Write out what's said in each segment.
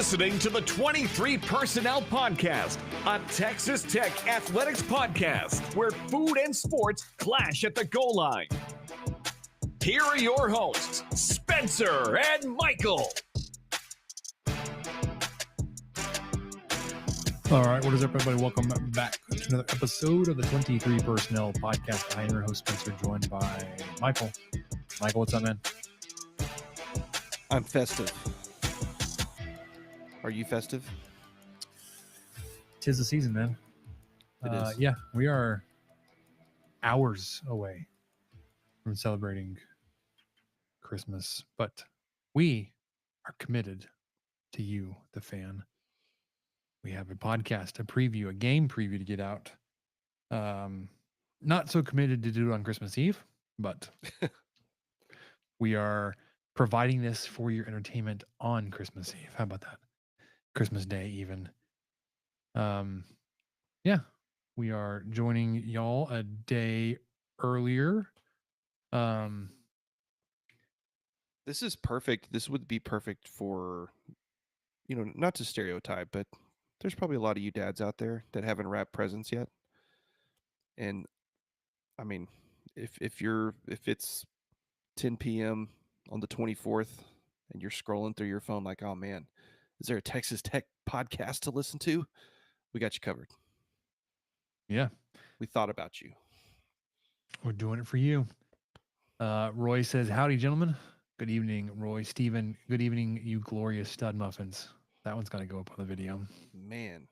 listening to the 23 Personnel Podcast, a Texas Tech athletics podcast where food and sports clash at the goal line. Here are your hosts, Spencer and Michael. All right, what is up, everybody? Welcome back to another episode of the 23 Personnel Podcast. I am your host, Spencer, joined by Michael. Michael, what's up, man? I'm festive. Are you festive? 'Tis the season, man. It is. Yeah, we are hours away from celebrating Christmas, but we are committed to you, the fan. We have a podcast, a preview, a game preview to get out. Not so committed to do it on Christmas Eve, but we are providing this for your entertainment on Christmas Eve. How about that? Christmas Day, even. Yeah, we are joining y'all a day earlier. This is perfect. This would be perfect for, not to stereotype, but there's probably a lot of you dads out there that haven't wrapped presents yet. And I mean, if it's 10 p.m. on the 24th and you're scrolling through your phone like, oh man, is there a Texas Tech podcast to listen to? We got you covered. Yeah. We thought about you. We're doing it for you. Roy says, howdy, gentlemen. Good evening, Roy. Steven, good evening, you glorious stud muffins. That one's got to go up on the video. Man.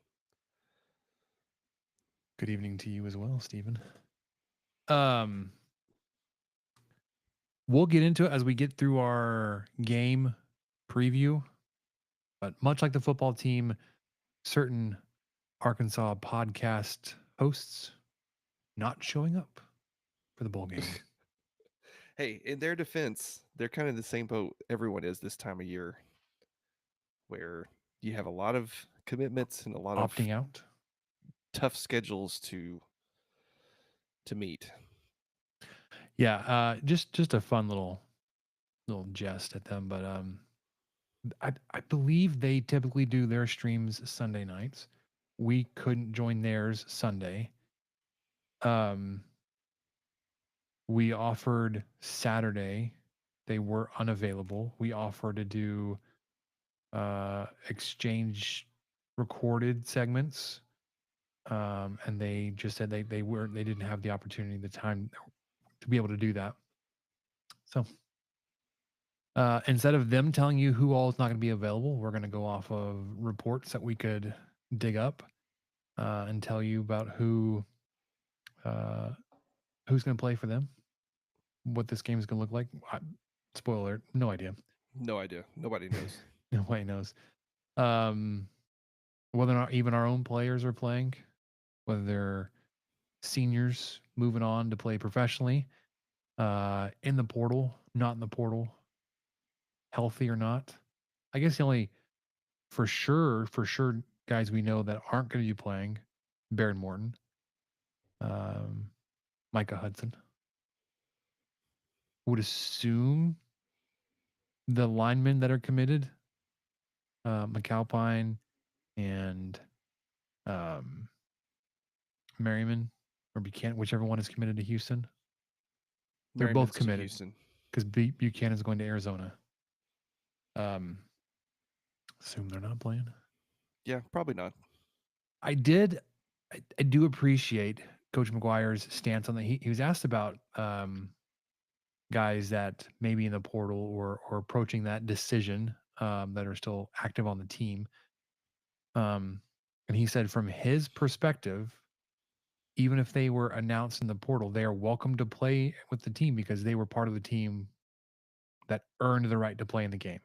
Good evening to you as well, Steven. We'll get into it as we get through our game preview. But much like the football team, certain Arkansas podcast hosts not showing up for the bowl game. Hey, in their defense, they're kind of the same boat everyone is this time of year, where you have a lot of commitments and a lot Opting of out. tough schedules to meet. Yeah, just a fun little jest at them, but I believe they typically do their streams Sunday nights. We couldn't join theirs Sunday. We offered Saturday. They were unavailable. We offered to do exchange recorded segments. And they just said they didn't have the opportunity, the time to be able to do that. So instead of them telling you who all is not going to be available, we're going to go off of reports that we could dig up and tell you about who's going to play for them, what this game is going to look like. Spoiler alert, no idea. No idea. Nobody knows. Nobody knows. Whether or not even our own players are playing, whether they're seniors moving on to play professionally, in the portal, not in the portal, healthy or not. I guess the only for sure guys we know that aren't going to be playing, Baron Morton, Micah Hudson. Would assume the linemen that are committed, McAlpine and Merriman or Buchanan, whichever one is committed to Houston. They're both committed because Buchanan's going to Arizona. Assume they're not playing. Yeah, probably not. I do appreciate Coach McGuire's stance on that. He was asked about guys that may be in the portal or approaching that decision that are still active on the team. And he said from his perspective, even if they were announced in the portal, they are welcome to play with the team because they were part of the team that earned the right to play in the game.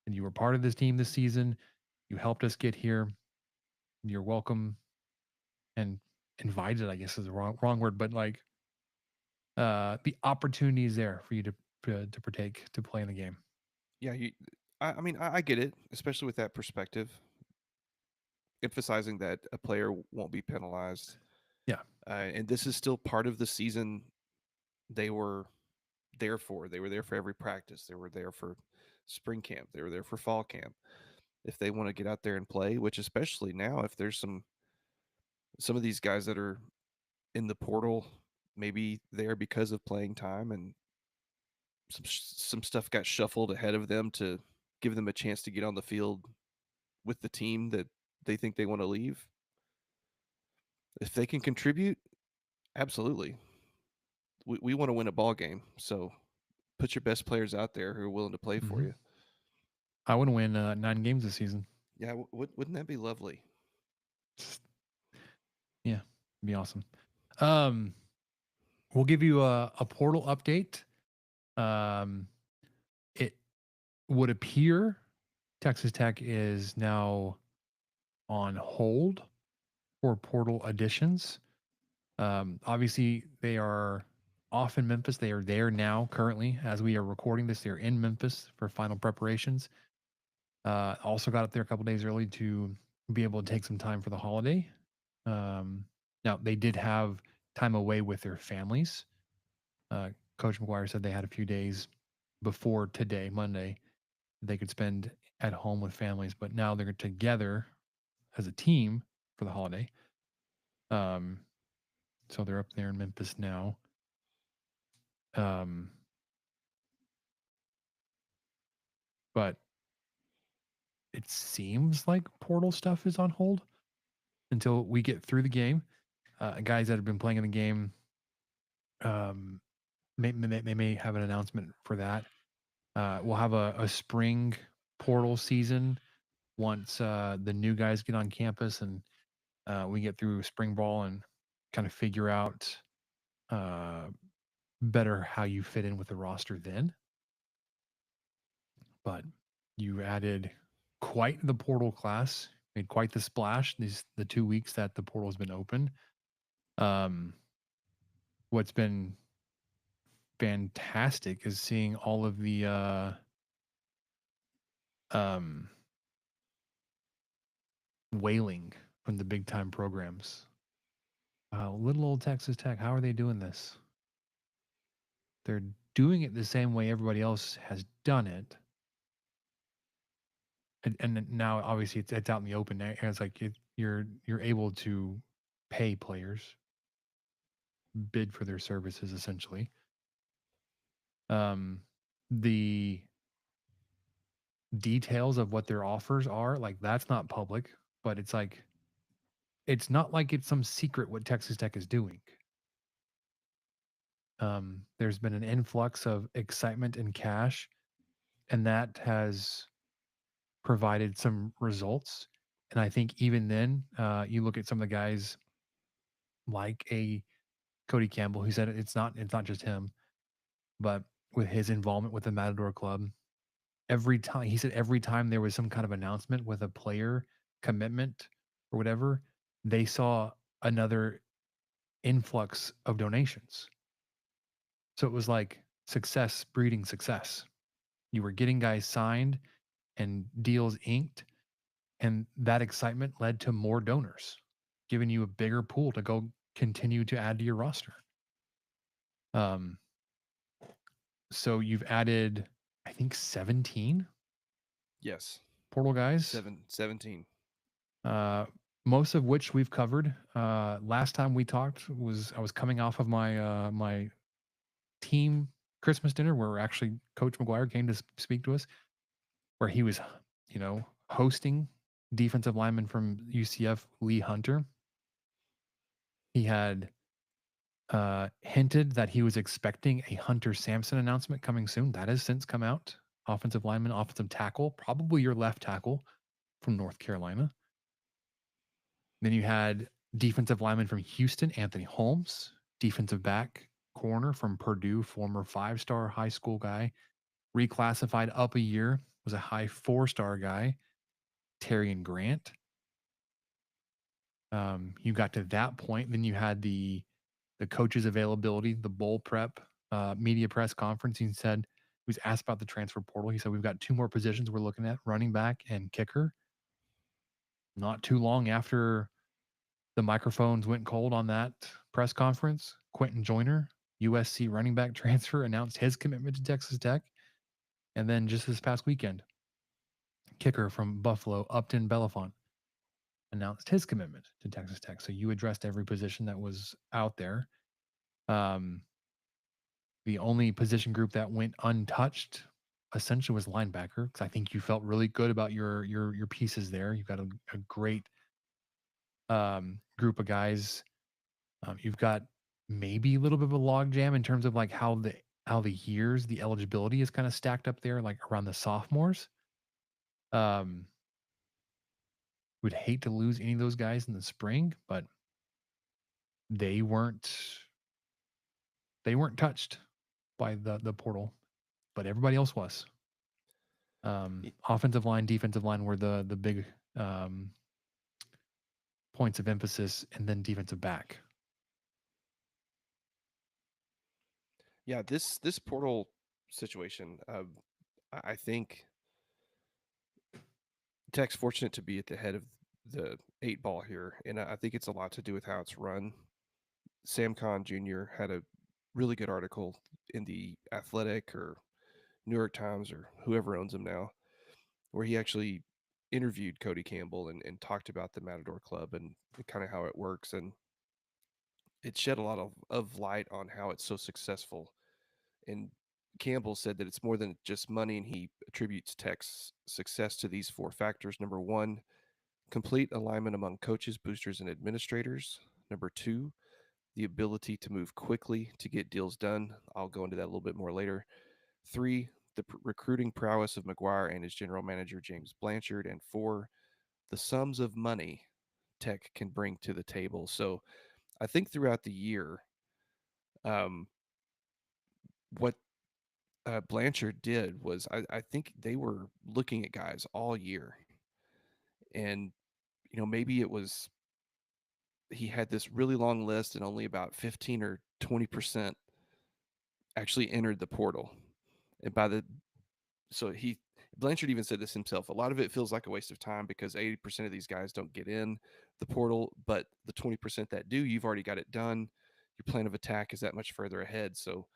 And you were part of this team this season. You helped us get here. You're welcome and invited, I guess is the wrong word, but like the opportunity is there for you to partake, to play in the game. Yeah, I mean, I get it, especially with that perspective, emphasizing that a player won't be penalized. Yeah. And this is still part of the season they were there for. They were there for every practice. They were there for spring camp. They were there for fall camp. if they want to get out there and play, which especially now, if there's some of these guys that are in the portal, maybe there because of playing time, and some stuff got shuffled ahead of them to give them a chance to get on the field with the team that they think they want to leave. If they can contribute, absolutely. We want to win a ball game, so put your best players out there who are willing to play for you. I want to win 9 games this season. Yeah, wouldn't that be lovely? Yeah, it'd be awesome. We'll give you a portal update. It would appear Texas Tech is now on hold for portal additions. Obviously, they are off in Memphis. They are there now, currently, as we are recording this. They're in Memphis for final preparations. Also got up there a couple days early to be able to take some time for the holiday. Now, they did have time away with their families. Coach McGuire said they had a few days before today, Monday, they could spend at home with families, but now they're together as a team for the holiday. So they're up there in Memphis now. But it seems like portal stuff is on hold until we get through the game. Guys that have been playing in the game, they may have an announcement for that. We'll have a spring portal season once the new guys get on campus and we get through spring ball and kind of figure out better how you fit in with the roster then. But you added quite the portal class, made quite the splash the 2 weeks that the portal has been open. What's been fantastic is seeing all of the wailing from the big time programs. Little old Texas Tech, how are they doing this? They're doing it the same way everybody else has done it. And now obviously it's out in the open. It's like you're able to pay players, bid for their services essentially. The details of what their offers are, like that's not public, but it's like it's not like it's some secret what Texas Tech is doing. There's been an influx of excitement and cash, and that has provided some results. And I think even then, you look at some of the guys like a Cody Campbell, who said it's not just him, but with his involvement with the Matador Club, every time there was some kind of announcement with a player commitment or whatever, they saw another influx of donations. So it was like success breeding success. You were getting guys signed and deals inked, and that excitement led to more donors, giving you a bigger pool to go continue to add to your roster. So you've added, I think, 17. Yes. Portal guys. 17. Most of which we've covered. Last time we talked I was coming off of my my team Christmas dinner where actually Coach McGuire came to speak to us, where he was, hosting defensive lineman from UCF, Lee Hunter. He had hinted that he was expecting a Hunter Sampson announcement coming soon. That has since come out. Offensive lineman, offensive tackle, probably your left tackle from North Carolina. Then you had defensive lineman from Houston, Anthony Holmes, defensive back corner from Purdue, former 5-star high school guy, reclassified up a year, was a high 4-star guy, Terrion Grant. You got to that point, then you had the coach's availability, the bowl prep media press conference. He said, he was asked about the transfer portal. He said, we've got 2 more positions we're looking at, running back and kicker. Not too long after the microphones went cold on that press conference, Quentin Joyner, USC running back transfer, announced his commitment to Texas Tech. And then just this past weekend, kicker from Buffalo, Upton Belafont, announced his commitment to Texas Tech. So you addressed every position that was out there. The only position group that went untouched essentially was linebacker, because I think you felt really good about your pieces there. You've got a great group of guys. You've got maybe a little bit of a log jam in terms of like how the years, the eligibility is kind of stacked up there, like around the sophomores. Would hate to lose any of those guys in the spring, but they weren't touched by the portal, but everybody else was. Offensive line, defensive line were the big points of emphasis, and then defensive back. Yeah, this portal situation, I think Tech's fortunate to be at the head of the 8 ball here, and I think it's a lot to do with how it's run. Sam Kahn Jr. had a really good article in the Athletic or New York Times or whoever owns them now, where he actually interviewed Cody Campbell and talked about the Matador Club and kind of how it works. And it shed a lot of light on how it's so successful. And Campbell said that it's more than just money, and he attributes Tech's success to these 4 factors. Number 1, complete alignment among coaches, boosters, and administrators. Number 2, the ability to move quickly to get deals done. I'll go into that a little bit more later. 3, the recruiting prowess of McGuire and his general manager, James Blanchard. And 4, the sums of money Tech can bring to the table. So I think throughout the year, what Blanchard did was I think they were looking at guys all year. And, maybe it was he had this really long list and only about 15 or 20% actually entered the portal. And Blanchard even said this himself. A lot of it feels like a waste of time because 80% of these guys don't get in the portal, but the 20% that do, you've already got it done. Your plan of attack is that much further ahead. So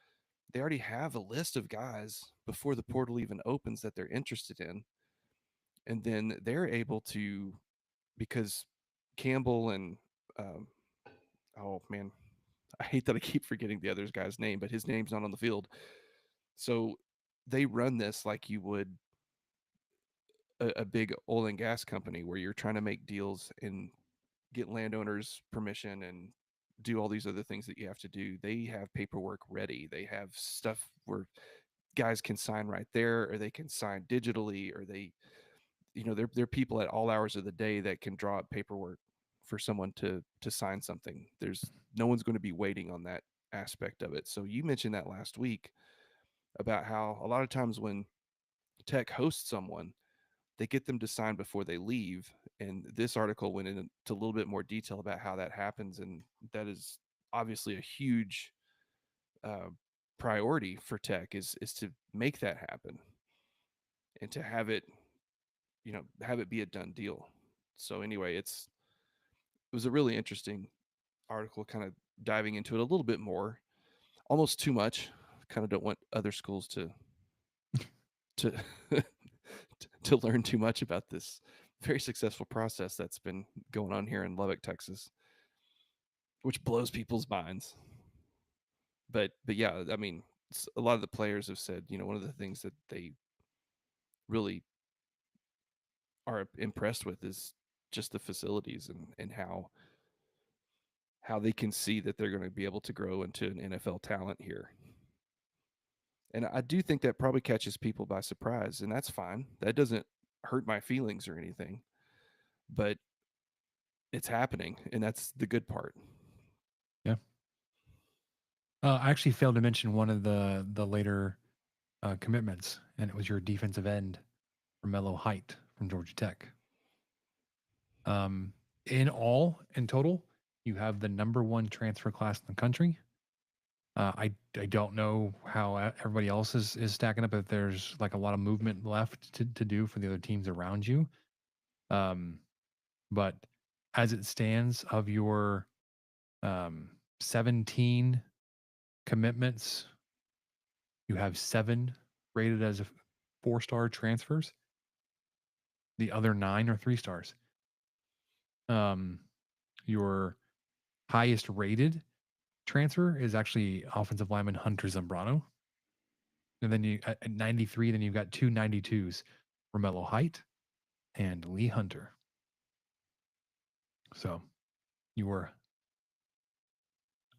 they already have a list of guys before the portal even opens that they're interested in. And then they're able to, because Campbell and, oh man, I hate that I keep forgetting the other guy's name, but his name's not on the field. So they run this like you would a big oil and gas company where you're trying to make deals and get landowners permission and do all these other things that you have to do. They have paperwork ready. They have stuff where guys can sign right there, or they can sign digitally, or they're people at all hours of the day that can draw up paperwork for someone to sign something. There's no one's going to be waiting on that aspect of it. So you mentioned that last week about how a lot of times when Tech hosts someone, they get them to sign before they leave. And this article went into a little bit more detail about how that happens. And that is obviously a huge priority for Tech is to make that happen and to have it be a done deal. So anyway, it was a really interesting article, kind of diving into it a little bit more, almost too much. Kind of don't want other schools to to to learn too much about this very successful process that's been going on here in Lubbock, Texas, which blows people's minds. But yeah, I mean, a lot of the players have said, one of the things that they really are impressed with is just the facilities and how they can see that they're going to be able to grow into an NFL talent here. And I do think that probably catches people by surprise, and that's fine. That doesn't hurt my feelings or anything, but it's happening, and that's the good part. Yeah. I actually failed to mention one of the later commitments, and it was your defensive end, Romello Height from Georgia Tech. In total, you have the number 1 transfer class in the country. I don't know how everybody else is stacking up, if there's like a lot of movement left to do for the other teams around you. But as it stands, of your 17 commitments, you have 7 rated as 4-star transfers. The other 9 are 3 stars. Your highest rated transfer is actually offensive lineman Hunter Zambrano. And then you at 93, then you've got 2 92s, Romello Height and Lee Hunter. So your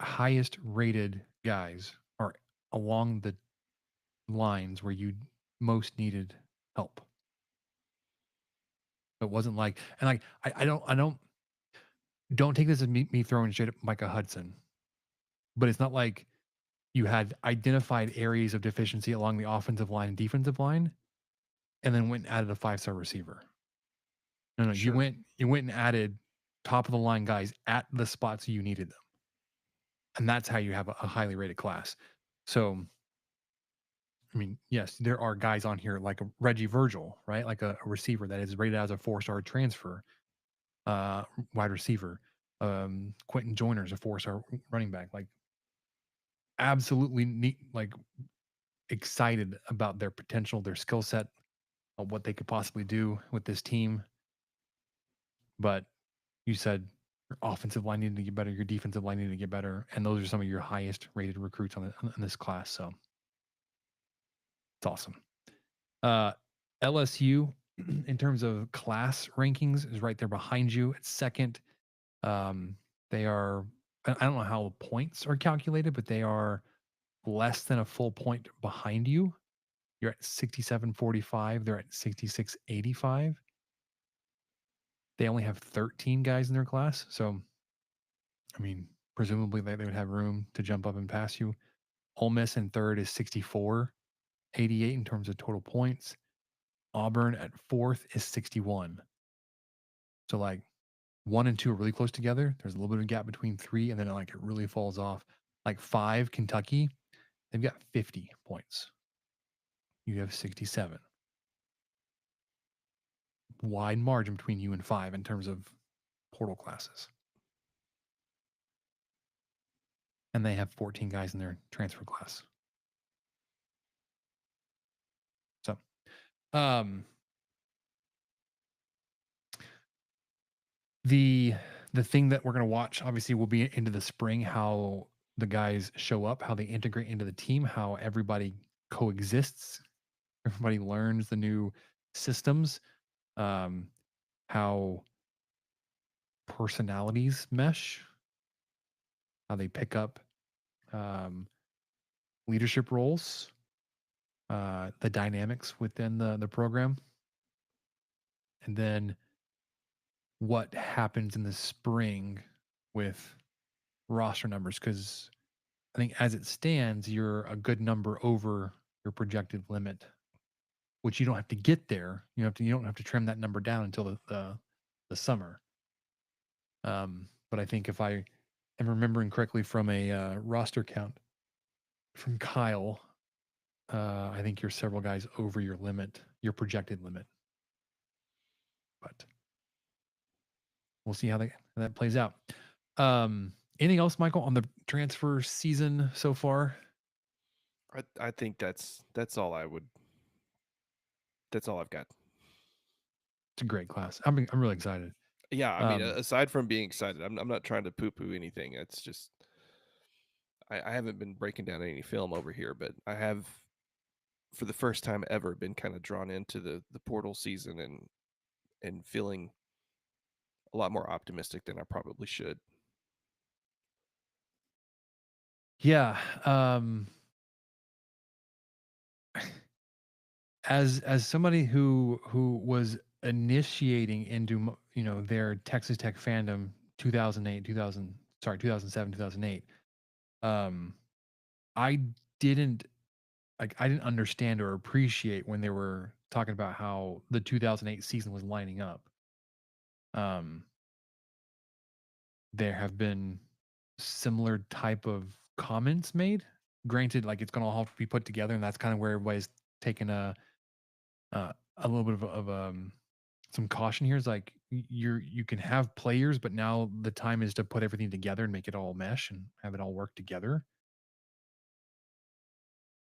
highest rated guys are along the lines where you most needed help. It wasn't like, and like don't take this as me throwing shit at Micah Hudson, but it's not like you had identified areas of deficiency along the offensive line and defensive line, and then went and added a 5-star receiver. No, you Sure. went and added top of the line guys at the spots you needed them, and that's how you have a highly rated class. So, I mean, yes, there are guys on here like a Reggie Virgil, right? Like a receiver that is rated as a 4-star transfer, wide receiver. Quentin Joyner's a 4-star running back. Like, absolutely neat, like excited about their potential, their skill set, what they could possibly do with this team. But you said your offensive line needed to get better, your defensive line needed to get better, and those are some of your highest rated recruits in this class. So it's awesome. LSU, in terms of class rankings, is right there behind you at second. They are, I don't know how points are calculated, but they are less than a full point behind you. You're at 67.45. They're at 66.85. They only have 13 guys in their class. So, I mean, presumably they would have room to jump up and pass you. Ole Miss in third is 64.88 in terms of total points. Auburn at fourth is 61. So, like, 1 and 2 are really close together. There's a little bit of a gap between 3, and then like it really falls off. Like 5, Kentucky, they've got 50 points. You have 67. Wide margin between you and 5 in terms of portal classes. And they have 14 guys in their transfer class. So, the thing that we're going to watch obviously will be into the spring, how the guys show up, how they integrate into the team, how everybody coexists, everybody learns the new systems, how personalities mesh, how they pick up leadership roles, the dynamics within the program, and then what happens in the spring with roster numbers. Because I think as it stands, you're a good number over your projected limit, which you don't have to get there. You don't have to trim that number down until the summer. But I think if I am remembering correctly from a roster count from Kyle, I think you're several guys over your limit, your projected limit. But we'll see how that plays out. Anything else, Michael, on the transfer season so far? I think that's all I would. That's all I've got. It's a great class. I'm really excited. Yeah, I mean, aside from being excited, I'm not trying to poo-poo anything. It's just I haven't been breaking down any film over here, but I have, for the first time ever, been kind of drawn into the portal season and feeling a lot more optimistic than I probably should. Yeah. As somebody who was initiating into their Texas Tech fandom 2007 2008, I didn't understand or appreciate when they were talking about how the 2008 season was lining up. There have been similar type of comments made. Granted, like, it's going to all have to be put together, and that's kind of where everybody's taking a little bit of some caution here. Is like, you can have players, but now the time is to put everything together and make it all mesh and have it all work together.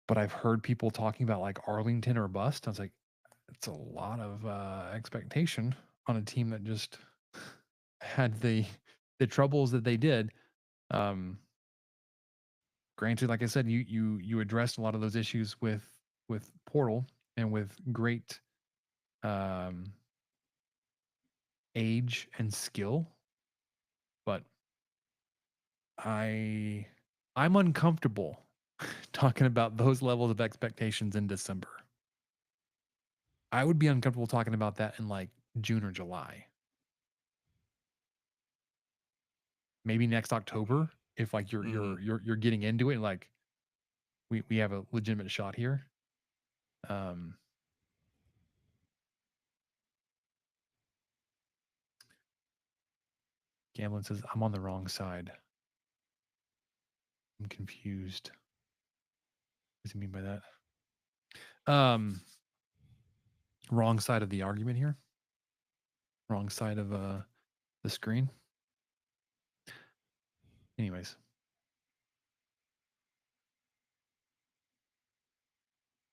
But I've heard people talking about like Arlington or bust. I was like, it's a lot of expectation on a team that just had the troubles that they did. Granted, like I said, you addressed a lot of those issues with Portal and with great um, age and skill, but I'm uncomfortable talking about those levels of expectations in December. I would be uncomfortable talking about that in like June or July. Maybe next October if like you're getting into it and like we have a legitimate shot here. Gamblin says I'm on the wrong side. I'm confused. What does he mean by that? Wrong side of the argument here. Wrong side of the screen. Anyways.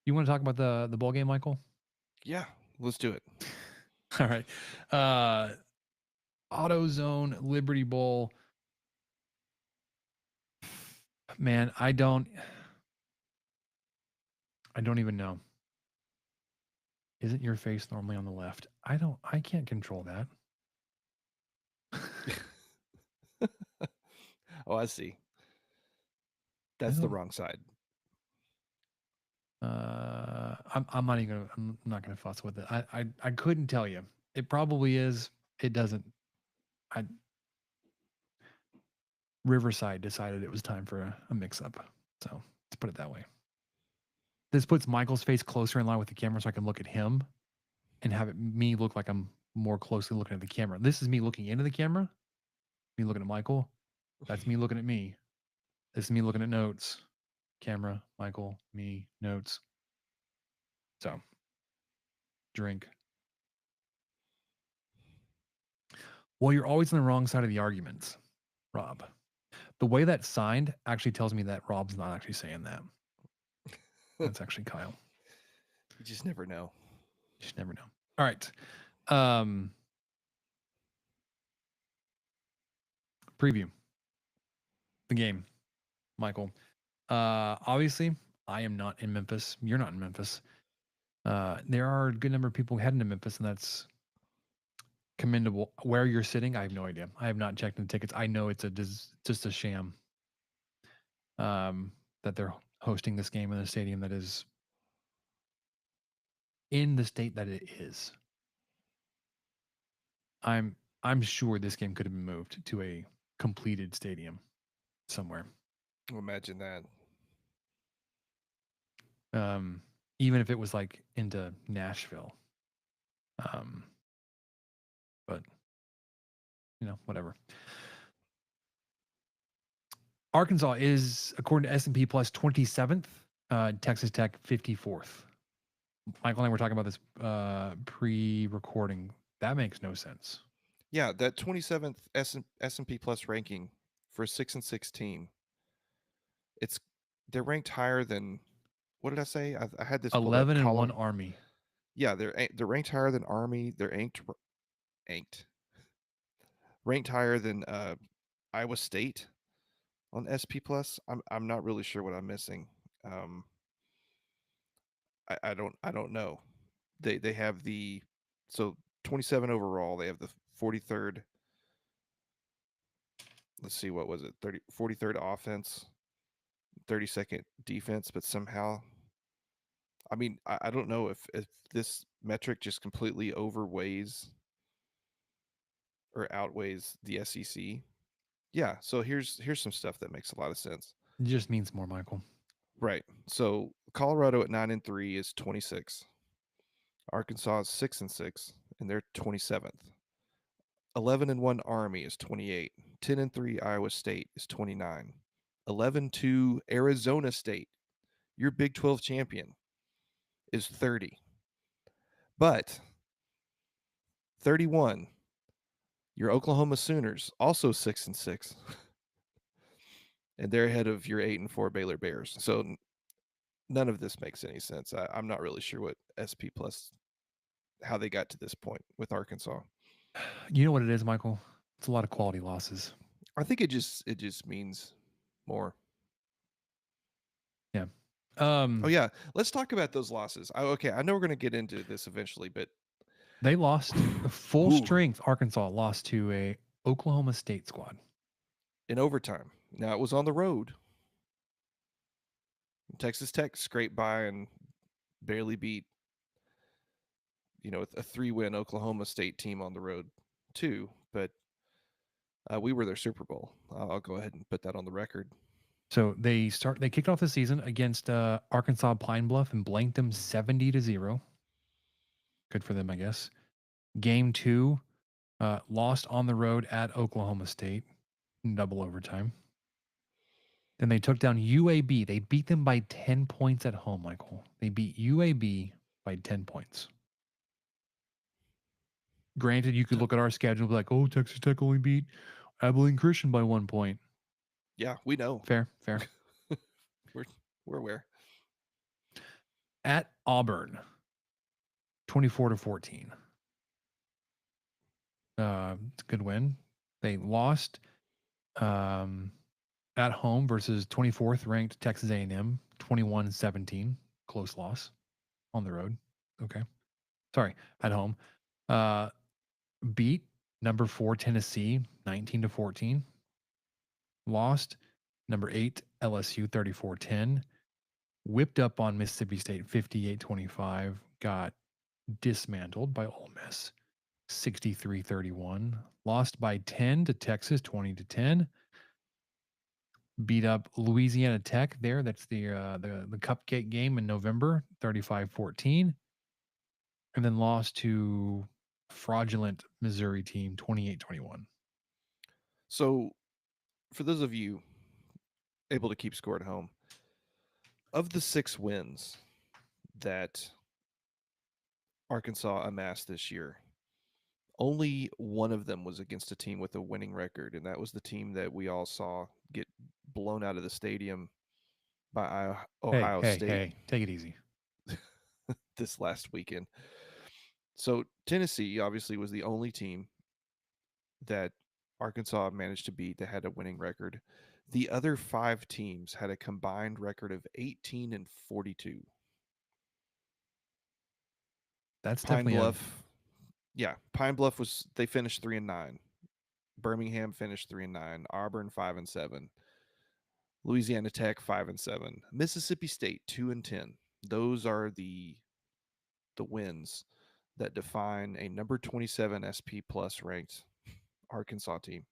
You want to talk about the bowl game, Michael? Yeah, let's do it. All right. AutoZone, Liberty Bowl. Man, I don't even know. Isn't your face normally on the left? I can't control that. Oh, I see. That's the wrong side. I'm not gonna fuss with it. I couldn't tell you. It probably is. It doesn't. Riverside decided it was time for a mix-up. So let's put it that way. This puts Michael's face closer in line with the camera so I can look at him and have me look like I'm more closely looking at the camera. This is me looking into the camera, me looking at Michael. That's me looking at me. This is me looking at notes. Camera, Michael, me, notes. So, drink. Well, you're always on the wrong side of the arguments, Rob. The way that's signed actually tells me that Rob's not actually saying that. That's actually Kyle. You just never know. You just never know. All right. Preview the game, Michael. Obviously, I am not in Memphis. You're not in Memphis. There are a good number of people heading to Memphis, and that's commendable. Where you're sitting, I have no idea. I have not checked the tickets. I know it's just a sham. That they're hosting this game in a stadium that is in the state that it is. I'm sure this game could have been moved to a completed stadium somewhere. Imagine that. Even if it was like into Nashville. But whatever. Arkansas is, according to S&P Plus, 27th. Texas Tech 54th. Michael and I were talking about this pre-recording. That makes no sense. Yeah, that 27th S&P Plus ranking for a 6-6 team. They're ranked higher than, what did I say? I had this 11-1 Army. Yeah, they're ranked higher than Army. They're ranked higher than Iowa State on SP Plus. I'm not really sure what I'm missing. I don't know. They have the 27 overall. They have the 43rd. Let's see, what was it? 43rd offense, 32nd defense, but somehow, I mean, I don't know if this metric just completely overweighs or outweighs the SEC. Yeah, so here's some stuff that makes a lot of sense. It just means more, Michael. Right. So Colorado at 9-3 is 26. Arkansas is 6-6, and they're 27th. 11-1 Army is 28. 10-3 Iowa State is 29. 11-2 Arizona State, your Big 12 champion, is 30. But 31, your Oklahoma Sooners, also 6-6. And they're ahead of your 8-4 Baylor Bears. So none of this makes any sense. I'm not really sure what SP Plus how they got to this point with Arkansas. You know what it is, Michael? It's a lot of quality losses. I think it just means more. Yeah. Oh yeah, let's talk about those losses. Okay, I know we're going to get into this eventually, but They lost full Ooh. strength. Arkansas lost to a Oklahoma State squad. In overtime. Now it was on the road. Texas Tech scraped by and barely beat, a 3-win Oklahoma State team on the road too. But we were their Super Bowl. I'll go ahead and put that on the record. So they kicked off the season against Arkansas Pine Bluff and blanked them 70-0. Good for them, I guess. Game 2, lost on the road at Oklahoma State in double overtime. Then they took down UAB. They beat them by 10 points at home, Michael. They beat UAB by 10 points. Granted, you could look at our schedule and be like, oh, Texas Tech only beat Abilene Christian by 1 point. Yeah, we know. Fair. We're aware. At Auburn, 24-14. It's a good win. They lost at home versus 24th ranked Texas A&M, 21-17. Close loss on the road. Okay. Sorry, at home. Beat number 4 Tennessee, 19-14. Lost number 8 LSU, 34-10. Whipped up on Mississippi State, 58-25. Got dismantled by Ole Miss, 63-31. Lost by 10 to Texas, 20-10. Beat up Louisiana Tech there. That's the cupcake game in November, 35-14. And then lost to fraudulent Missouri team, 28-21. So, for those of you able to keep score at home, of the 6 wins that Arkansas amassed this year, only one of them was against a team with a winning record, and that was the team that we all saw get blown out of the stadium by Ohio State. Hey, take it easy. This last weekend. So Tennessee obviously was the only team that Arkansas managed to beat that had a winning record. The other 5 teams had a combined record of 18-42. That's Pine definitely Bluff. Pine Bluff they finished 3-9. Birmingham finished 3-9. Auburn 5-7. Louisiana Tech 5-7. Mississippi State 2-10. Those are the wins that define a number 27 SP plus ranked Arkansas team.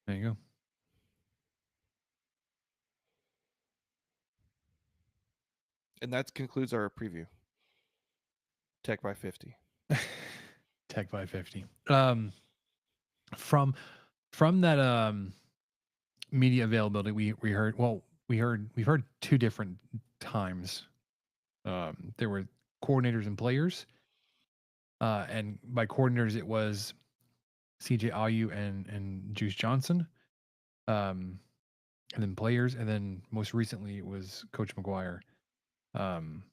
There you go. And that concludes our preview. Tech by 50. Tech by 50. From that media availability, we've heard 2 different times. There were coordinators and players. And by coordinators, it was CJ Ayu and Juice Johnson. And then players, and then most recently it was Coach McGuire. From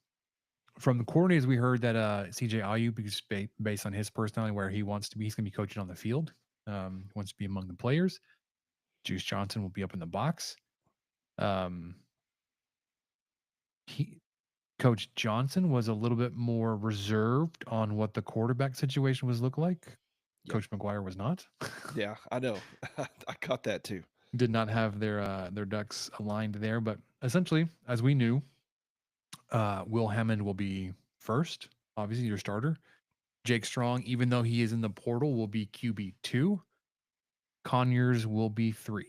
the coordinators, we heard that CJ Ayu, because based on his personality, where he wants to be, he's going to be coaching on the field. Wants to be among the players. Juice Johnson will be up in the box. Coach Johnson was a little bit more reserved on what the quarterback situation was look like. Yep. Coach McGuire was not. Yeah, I know. I caught that too. Did not have their ducks aligned there, but essentially, as we knew, Will Hammond will be first, obviously your starter. Jake Strong, even though he is in the portal, will be QB2. Conyers will be 3.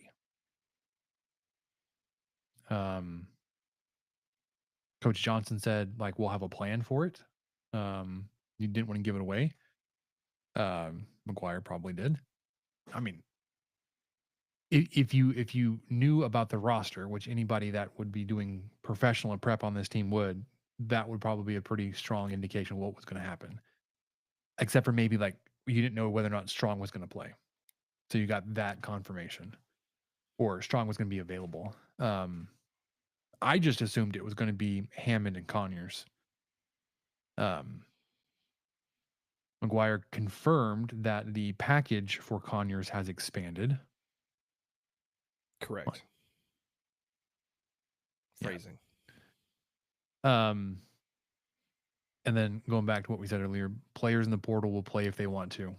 Coach Johnson said, like, we'll have a plan for it. You didn't want to give it away. McGuire probably did. I mean, if you knew about the roster, which anybody that would be doing professional and prep on this team would, that would probably be a pretty strong indication of what was going to happen. Except for maybe like you didn't know whether or not Strong was going to play. So you got that confirmation. Or Strong was going to be available. I just assumed it was going to be Hammond and Conyers. McGuire confirmed that the package for Conyers has expanded. Correct. What? Phrasing. Yeah. And then going back to what we said earlier, players in the portal will play if they want to,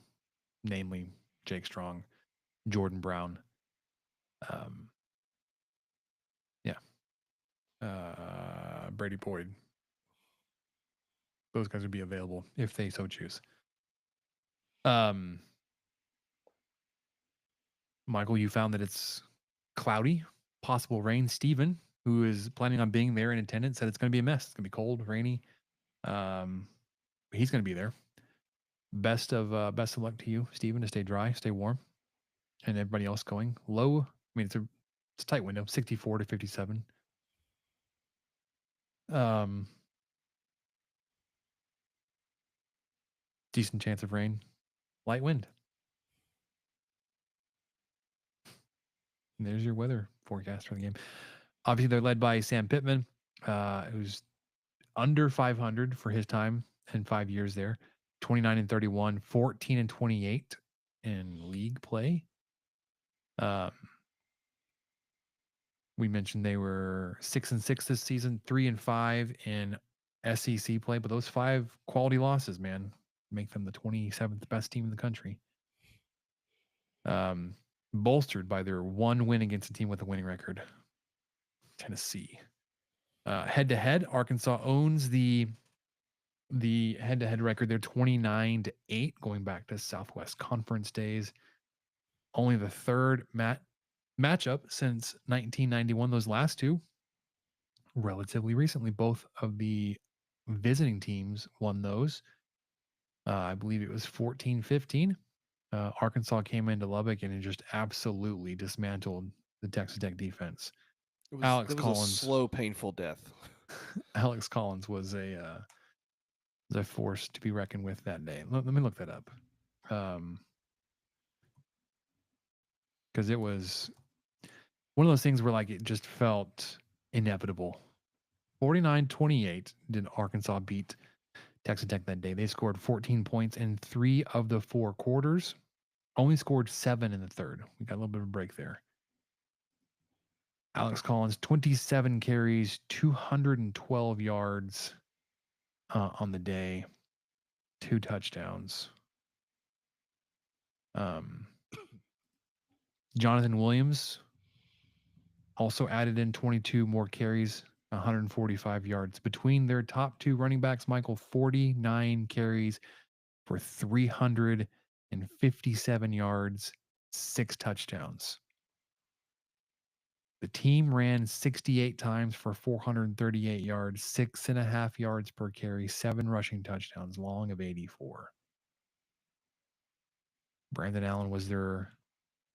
namely Jake Strong, Jordan Brown. Brady Boyd. Those guys would be available if they so choose. Michael, you found that it's cloudy, possible rain. Steven, who is planning on being there in attendance, said it's going to be a mess. It's going to be cold, rainy. He's going to be there. Best of luck to you, Steven, to stay dry, stay warm, and everybody else going low. I mean, it's a tight window, 64 to 57. Decent chance of rain, light wind. And there's your weather forecast for the game. Obviously, they're led by Sam Pittman, who's under 500 for his time in 5 years there. 29 and 31, 14 and 28 in league play. We mentioned they were 6 and 6 this season, 3 and 5 in SEC play, but those 5 quality losses, man, make them the 27th best team in the country. Bolstered by their 1 win against a team with a winning record, Tennessee. Head to head, Arkansas owns the head to head record. They're 29 to 8, going back to Southwest Conference days. Only the third matchup since 1991. Those last two, relatively recently, both of the visiting teams won those. I believe it was 14-15. Arkansas came into Lubbock and it just absolutely dismantled the Texas Tech defense. Alex Collins, a slow, painful death. Alex Collins was a force to be reckoned with that day. Let me look that up. Because it was one of those things where like it just felt inevitable. 49-28 did Arkansas beat Texas Tech that day. They scored 14 points in 3 of the 4 quarters. Only scored 7 in the third. We got a little bit of a break there. Alex Collins, 27 carries, 212 yards on the day, 2 touchdowns. Jonathan Williams also added in 22 more carries, 145 yards. Between their top 2 running backs, Michael, 49 carries for 357 yards, 6 touchdowns. The team ran 68 times for 438 yards, 6.5 yards per carry, 7 rushing touchdowns, long of 84. Brandon Allen was their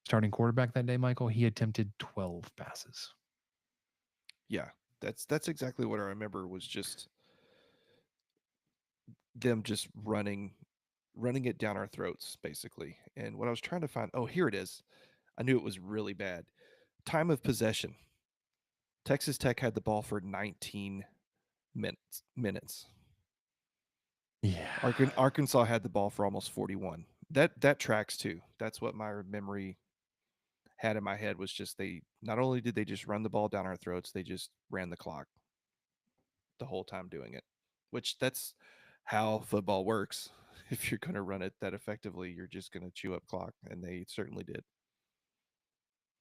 starting quarterback that day, Michael. He attempted 12 passes. Yeah, that's exactly what I remember, was just them just running it down our throats, basically. And what I was trying to find, here it is. I knew it was really bad. Time of possession. Texas Tech had the ball for 19 minutes. Yeah. Arkansas had the ball for almost 41. That tracks too. That's what my memory had in my head, was just they not only did they just run the ball down our throats, they just ran the clock the whole time doing it, which that's how football works. If you're going to run it that effectively, you're just going to chew up clock, and they certainly did.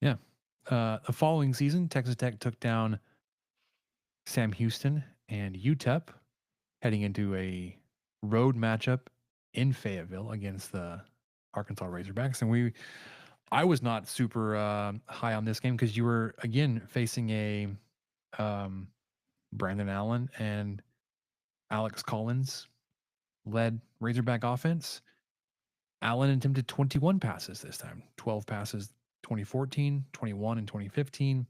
Yeah. The following season, Texas Tech took down Sam Houston and UTEP, heading into a road matchup in Fayetteville against the Arkansas Razorbacks. And I was not super high on this game because you were, again, facing a Brandon Allen and Alex Collins led Razorback offense. Allen attempted 21 passes this time, 12 passes 2014, 21 in 2015.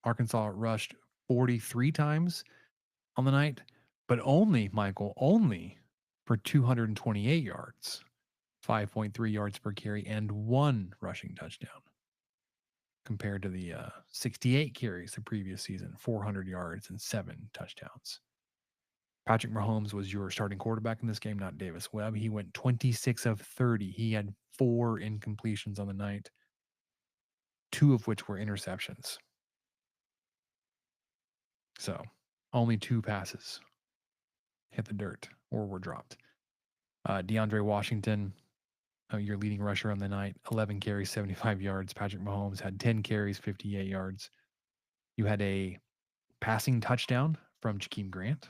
Arkansas rushed 43 times on the night, but only for 228 yards, 5.3 yards per carry, and 1 rushing touchdown. compared to the 68 carries the previous season, 400 yards, and 7 touchdowns. Patrick Mahomes was your starting quarterback in this game, not Davis Webb. He went 26 of 30. He had 4 incompletions on the night, 2 of which were interceptions. So only 2 passes hit the dirt or were dropped. DeAndre Washington, your leading rusher on the night, 11 carries, 75 yards. Patrick Mahomes had 10 carries, 58 yards. You had a passing touchdown from Jakeem Grant,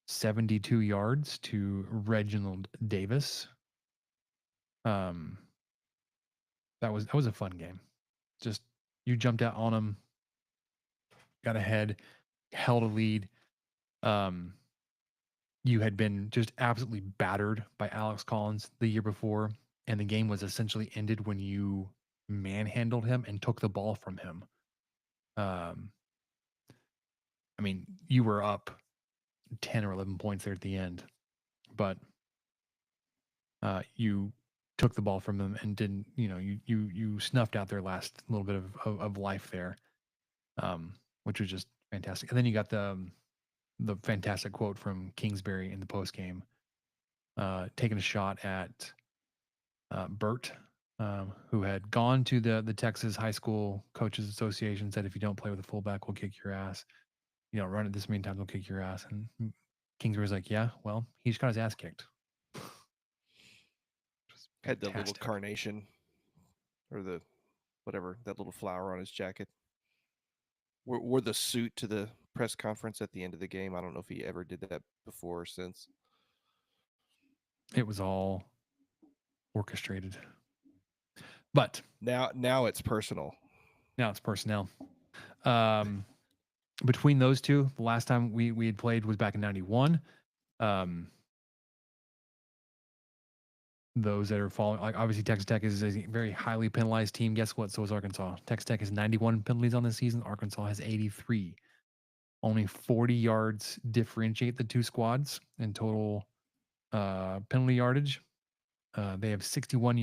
72 yards to Reginald Davis. That was a fun game. Just you jumped out on him, got ahead, held a lead. You had been just absolutely battered by Alex Collins the year before, and the game was essentially ended when you manhandled him and took the ball from him. I mean, you were up 10 or 11 points there at the end, but you took the ball from them and didn't, you snuffed out their last little bit of life there, which was just fantastic. And then you got the fantastic quote from Kingsbury in the post game, taking a shot at Bert, who had gone to the Texas High School Coaches Association, said, if you don't play with a fullback, we'll kick your ass. You know, run it this many times, we'll kick your ass. And Kingsbury's like, yeah, well, he just got his ass kicked. Had the little carnation or the whatever, that little flower on his jacket. Wore the suit to the press conference at the end of the game. I don't know if he ever did that before or since. It was all orchestrated. But now it's personal. Now it's personnel. Between those two, the last time we had played was back in 91. Those that are following, like obviously Texas Tech is a very highly penalized team. Guess what? So is Arkansas. Texas Tech has 91 penalties on this season. Arkansas has 83. Only 40 yards differentiate the two squads in total penalty yardage. They have 61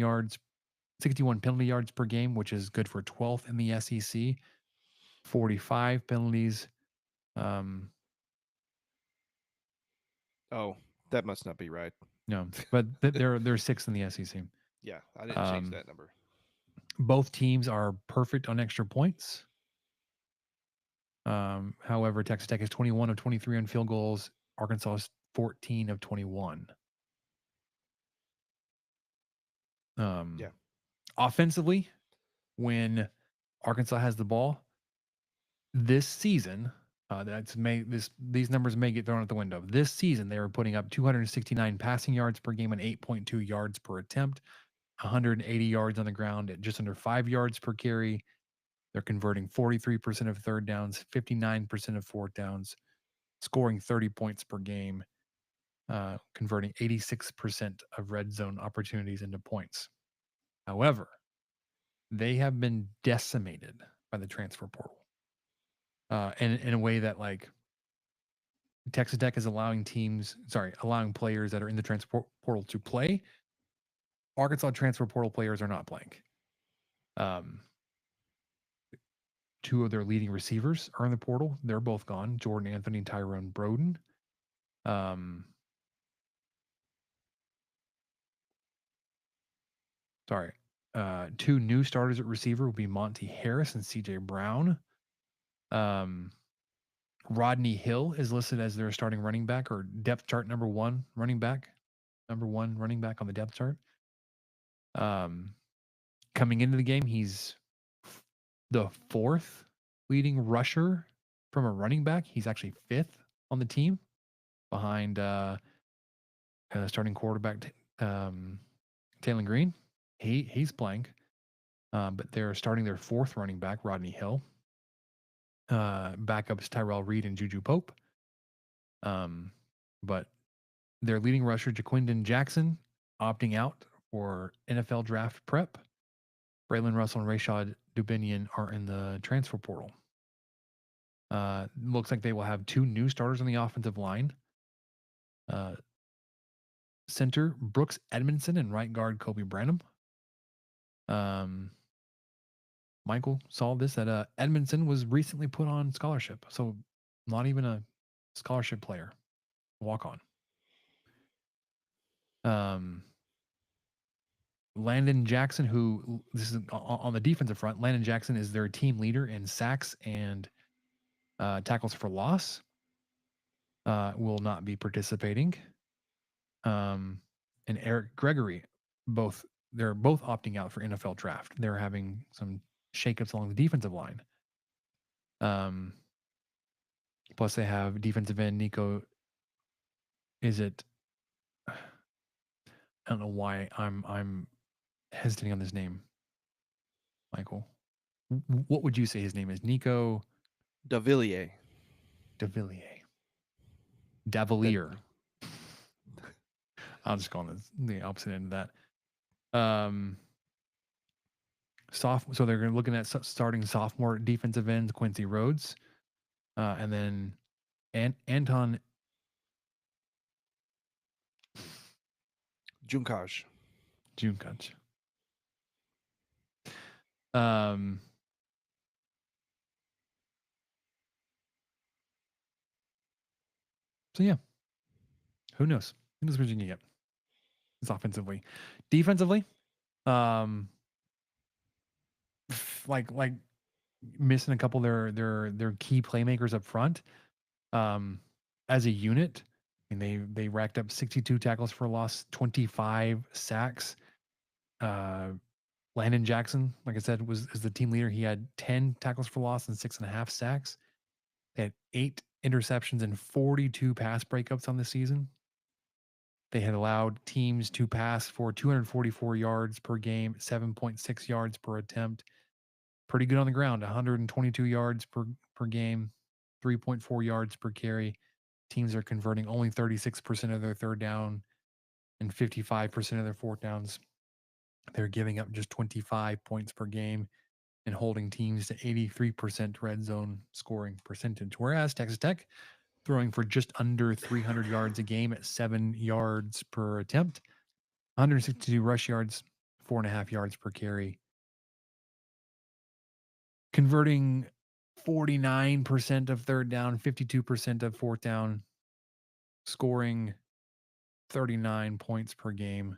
penalty yards per game, which is good for 12th in the SEC. 45 penalties. Oh, that must not be right. No, but they're sixth in the SEC. Yeah, I didn't change that number. Both teams are perfect on extra points. However, Texas Tech is 21 of 23 on field goals. Arkansas is 14 of 21. Yeah. Offensively, when Arkansas has the ball this season, these numbers may get thrown out the window. This season, they were putting up 269 passing yards per game and 8.2 yards per attempt, 180 yards on the ground at just under 5 yards per carry. They're converting 43% of third downs, 59% of fourth downs, scoring 30 points per game, converting 86% of red zone opportunities into points. However, they have been decimated by the transfer portal. And in a way that, like, Texas Tech is allowing players that are in the transfer portal to play. Arkansas transfer portal players are not playing. Two of their leading receivers are in the portal. They're both gone. Jordan Anthony and Tyrone Broden. Two new starters at receiver will be Monty Harris and CJ Brown. Rodney Hill is listed as their starting running back, or depth chart number one running back on the depth chart. Coming into the game, he's the fourth leading rusher from a running back. He's actually fifth on the team, behind starting quarterback Taylor Green. He's playing, but they're starting their fourth running back, Rodney Hill. Backups Tyrell Reed and Juju Pope. But their leading rusher, Jaquindon Jackson, opting out for NFL draft prep. Braylon Russell and Rashad Dubinion are in the transfer portal. Looks like they will have two new starters on the offensive line. Center Brooks Edmondson and right guard Kobe Branham. Michael saw this that Edmondson was recently put on scholarship, so not even a scholarship player, walk on. Landon Jackson, who this is on the defensive front, Landon Jackson is their team leader in sacks and tackles for loss. Will not be participating. And Eric Gregory, they're both opting out for NFL draft. They're having some shakeups along the defensive line. Plus, they have defensive end Nico. Is it? I don't know why I'm hesitating on this name. Michael, what would you say his name is? Nico Davillier. Davalier. I'll just call it the opposite end of that. So they're looking at starting sophomore defensive ends Quincy Rhodes, and then Anton Junkaj. So yeah, who knows? Who knows what you can get? It's offensively, defensively, like missing a couple of their key playmakers up front. As a unit, I mean they racked up 62 tackles for loss, 25 sacks. Landon Jackson, like I said, is the team leader. He had 10 tackles for loss and 6.5 sacks. They had 8 interceptions and 42 pass breakups on the season. They had allowed teams to pass for 244 yards per game, 7.6 yards per attempt. Pretty good on the ground, 122 yards per game, 3.4 yards per carry. Teams are converting only 36% of their third down and 55% of their fourth downs. They're giving up just 25 points per game and holding teams to 83% red zone scoring percentage. Whereas Texas Tech throwing for just under 300 yards a game at 7 yards per attempt, 162 rush yards, 4.5 yards per carry. Converting 49% of third down, 52% of fourth down, scoring 39 points per game,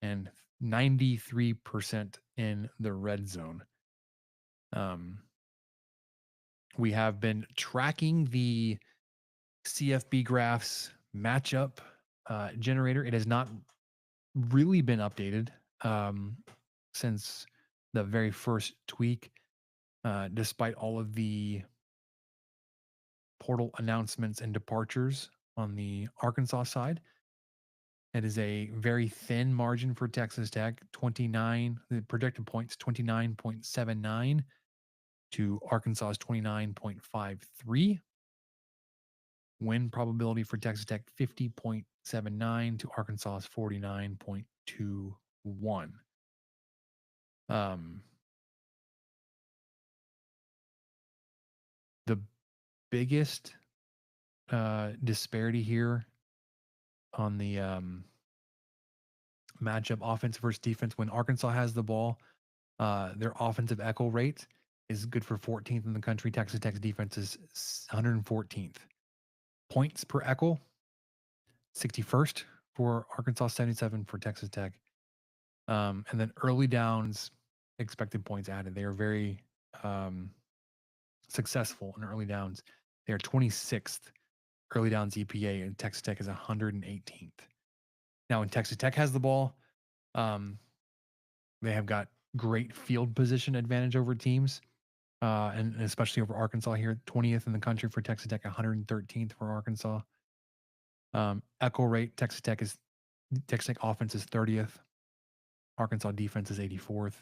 and 93% in the red zone. We have been tracking the CFB graphs matchup generator. It has not really been updated since the very first tweak, despite all of the portal announcements and departures on the Arkansas side. It is a very thin margin for Texas Tech, 29, the projected points 29.79 to Arkansas's 29.53. Win probability for Texas Tech 50.79 to Arkansas's 49.21. The biggest disparity here on the matchup offense versus defense, when Arkansas has the ball, their offensive echo rate is good for 14th in the country. Texas Tech's defense is 114th. Points per echo, 61st for Arkansas, 77 for Texas Tech. And then early downs, expected points added. They are very successful in early downs. They are 26th early downs EPA, and Texas Tech is 118th. Now, when Texas Tech has the ball, they have got great field position advantage over teams, and especially over Arkansas here, 20th in the country for Texas Tech, 113th for Arkansas. Echo rate, Texas Tech offense is 30th. Arkansas defense is 84th.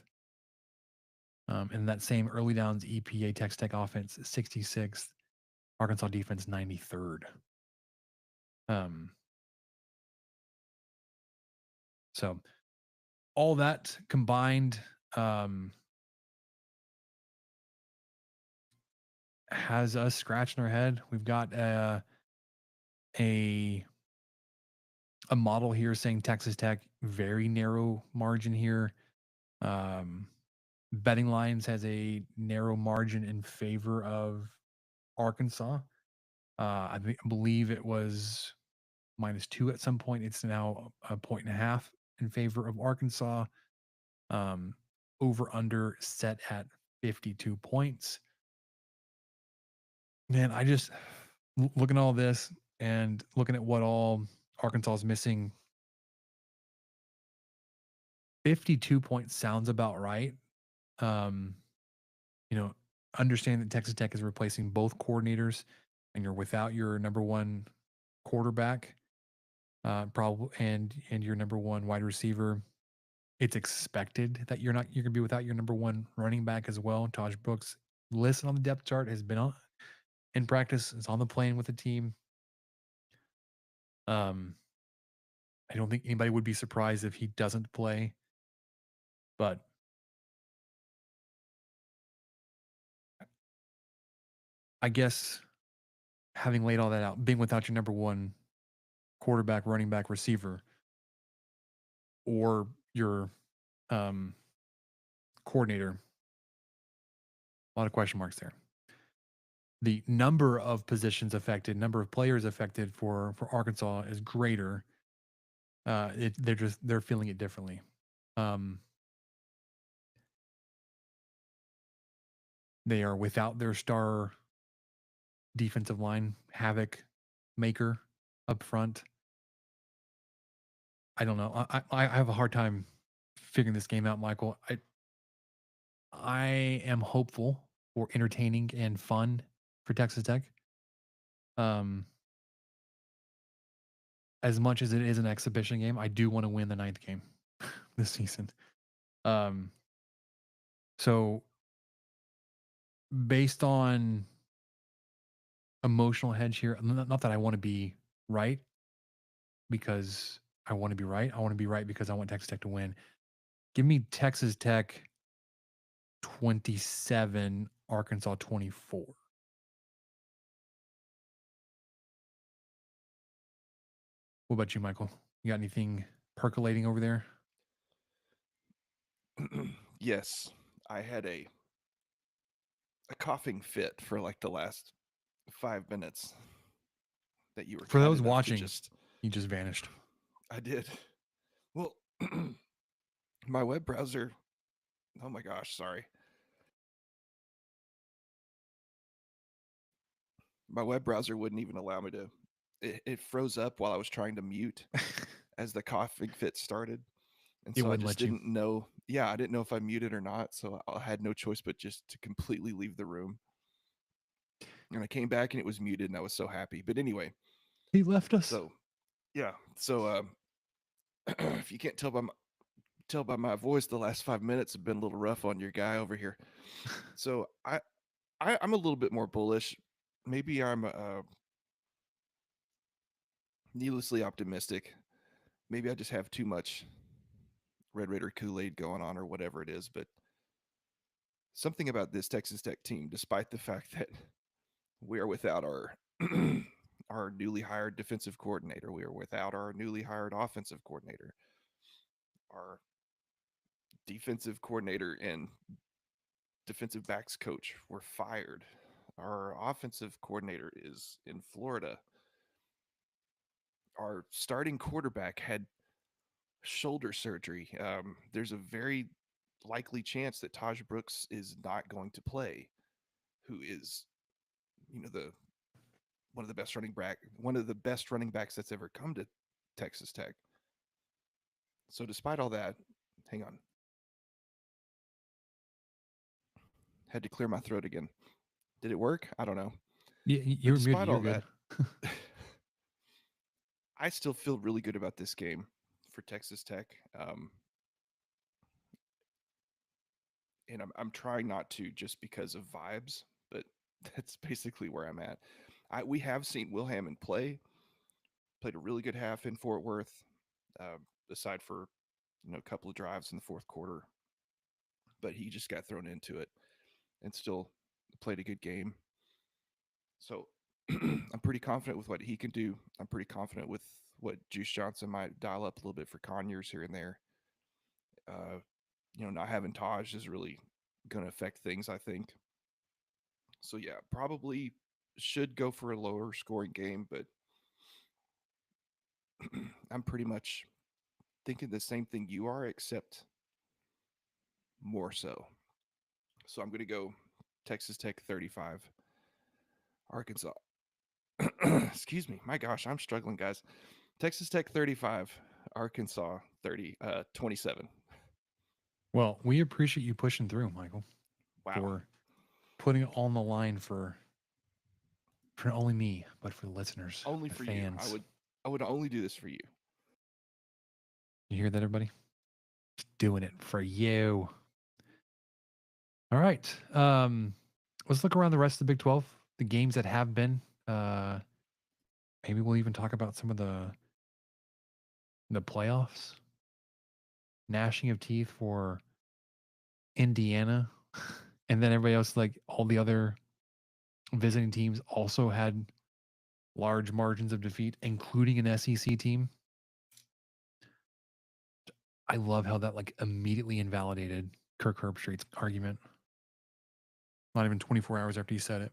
And that same early downs EPA, Texas Tech offense is 66th. Arkansas defense 93rd. So all that combined has us scratching our head. We've got a model here saying Texas Tech, very narrow margin here. Betting lines has a narrow margin in favor of Arkansas. I believe it was -2 at some point. It's now a 1.5 in favor of Arkansas. Over under set at 52 points. Man, I just looking at all this and looking at what all Arkansas is missing. 52 points sounds about right. Um, understand that Texas Tech is replacing both coordinators, and you're without your number one quarterback, probably, and your number one wide receiver. It's expected that you're gonna be without your number one running back as well. Taj Brooks, listed on the depth chart, has been in practice. Is on the plane with the team. I don't think anybody would be surprised if he doesn't play, but I guess having laid all that out, being without your number one quarterback, running back, receiver, or your coordinator, a lot of question marks there. The number of positions affected, number of players affected for Arkansas is greater. They're feeling it differently. They are without their star defensive line havoc maker up front. I don't know. I have a hard time figuring this game out, Michael. I am hopeful for entertaining and fun for Texas Tech. As much as it is an exhibition game, I do want to win the 9th game this season. So based on emotional hedge here, not that I want to be right because I want to be right. I want to be right because I want Texas Tech to win. Give me Texas Tech 27, Arkansas 24. What about you, Michael? You got anything percolating over there? Yes, I had a coughing fit for like the last 5 minutes that you were For kind those enough watching, to you just vanished. I did. Well, my web browser. Oh my gosh, sorry. My web browser wouldn't even allow me to. It froze up while I was trying to mute as the coughing fit started, and It so I wouldn't just let you. didn't know. Yeah, I didn't know if I muted or not, so I had no choice but just to completely leave the room. And I came back and it was muted, and I was so happy. But anyway, He left us. so yeah, so if you can't tell by my voice, the last 5 minutes have been a little rough on your guy over here. So I'm a little bit more bullish. Maybe I'm needlessly optimistic. Maybe I just have too much Red Raider Kool-Aid going on or whatever it is, but something about this Texas Tech team, despite the fact that we are without our our newly hired defensive coordinator, we are without our newly hired offensive coordinator, our defensive coordinator and defensive backs coach were fired. Our offensive coordinator is in Florida. Our starting quarterback had shoulder surgery. There's a very likely chance that Taj Brooks is not going to play, who is, the one of the best running backs that's ever come to Texas Tech. So despite all that, hang on. Had to clear my throat again. Did it work? I don't know. Yeah, you're muted. Despite You're all good. that, I still feel really good about this game for Texas Tech. And I'm trying not to just because of vibes, but that's basically where I'm at. We have seen Will Hammond played a really good half in Fort Worth, aside for a couple of drives in the fourth quarter, but he just got thrown into it and still played a good game. So I'm pretty confident with what he can do. I'm pretty confident with what Juice Johnson might dial up a little bit for Conyers here and there. Not having Taj is really going to affect things, I think. So yeah, probably should go for a lower scoring game, but I'm pretty much thinking the same thing you are, except more so. So I'm going to go Texas Tech 35, Arkansas. Excuse me. My gosh, I'm struggling, guys. Texas Tech 35, Arkansas 27. Well, we appreciate you pushing through, Michael, Wow. for putting it on the line for not only me, but for the listeners, Only the for fans. you. I would only do this for you. You hear that, everybody? Just doing it for you. All right. Let's look around the rest of the Big 12, the games that have been. Maybe we'll even talk about some of the playoffs. Gnashing of teeth for Indiana. And then everybody else, like all the other visiting teams, also had large margins of defeat, including an SEC team. I love how that like immediately invalidated Kirk Herbstreit's argument. Not even 24 hours after he said it.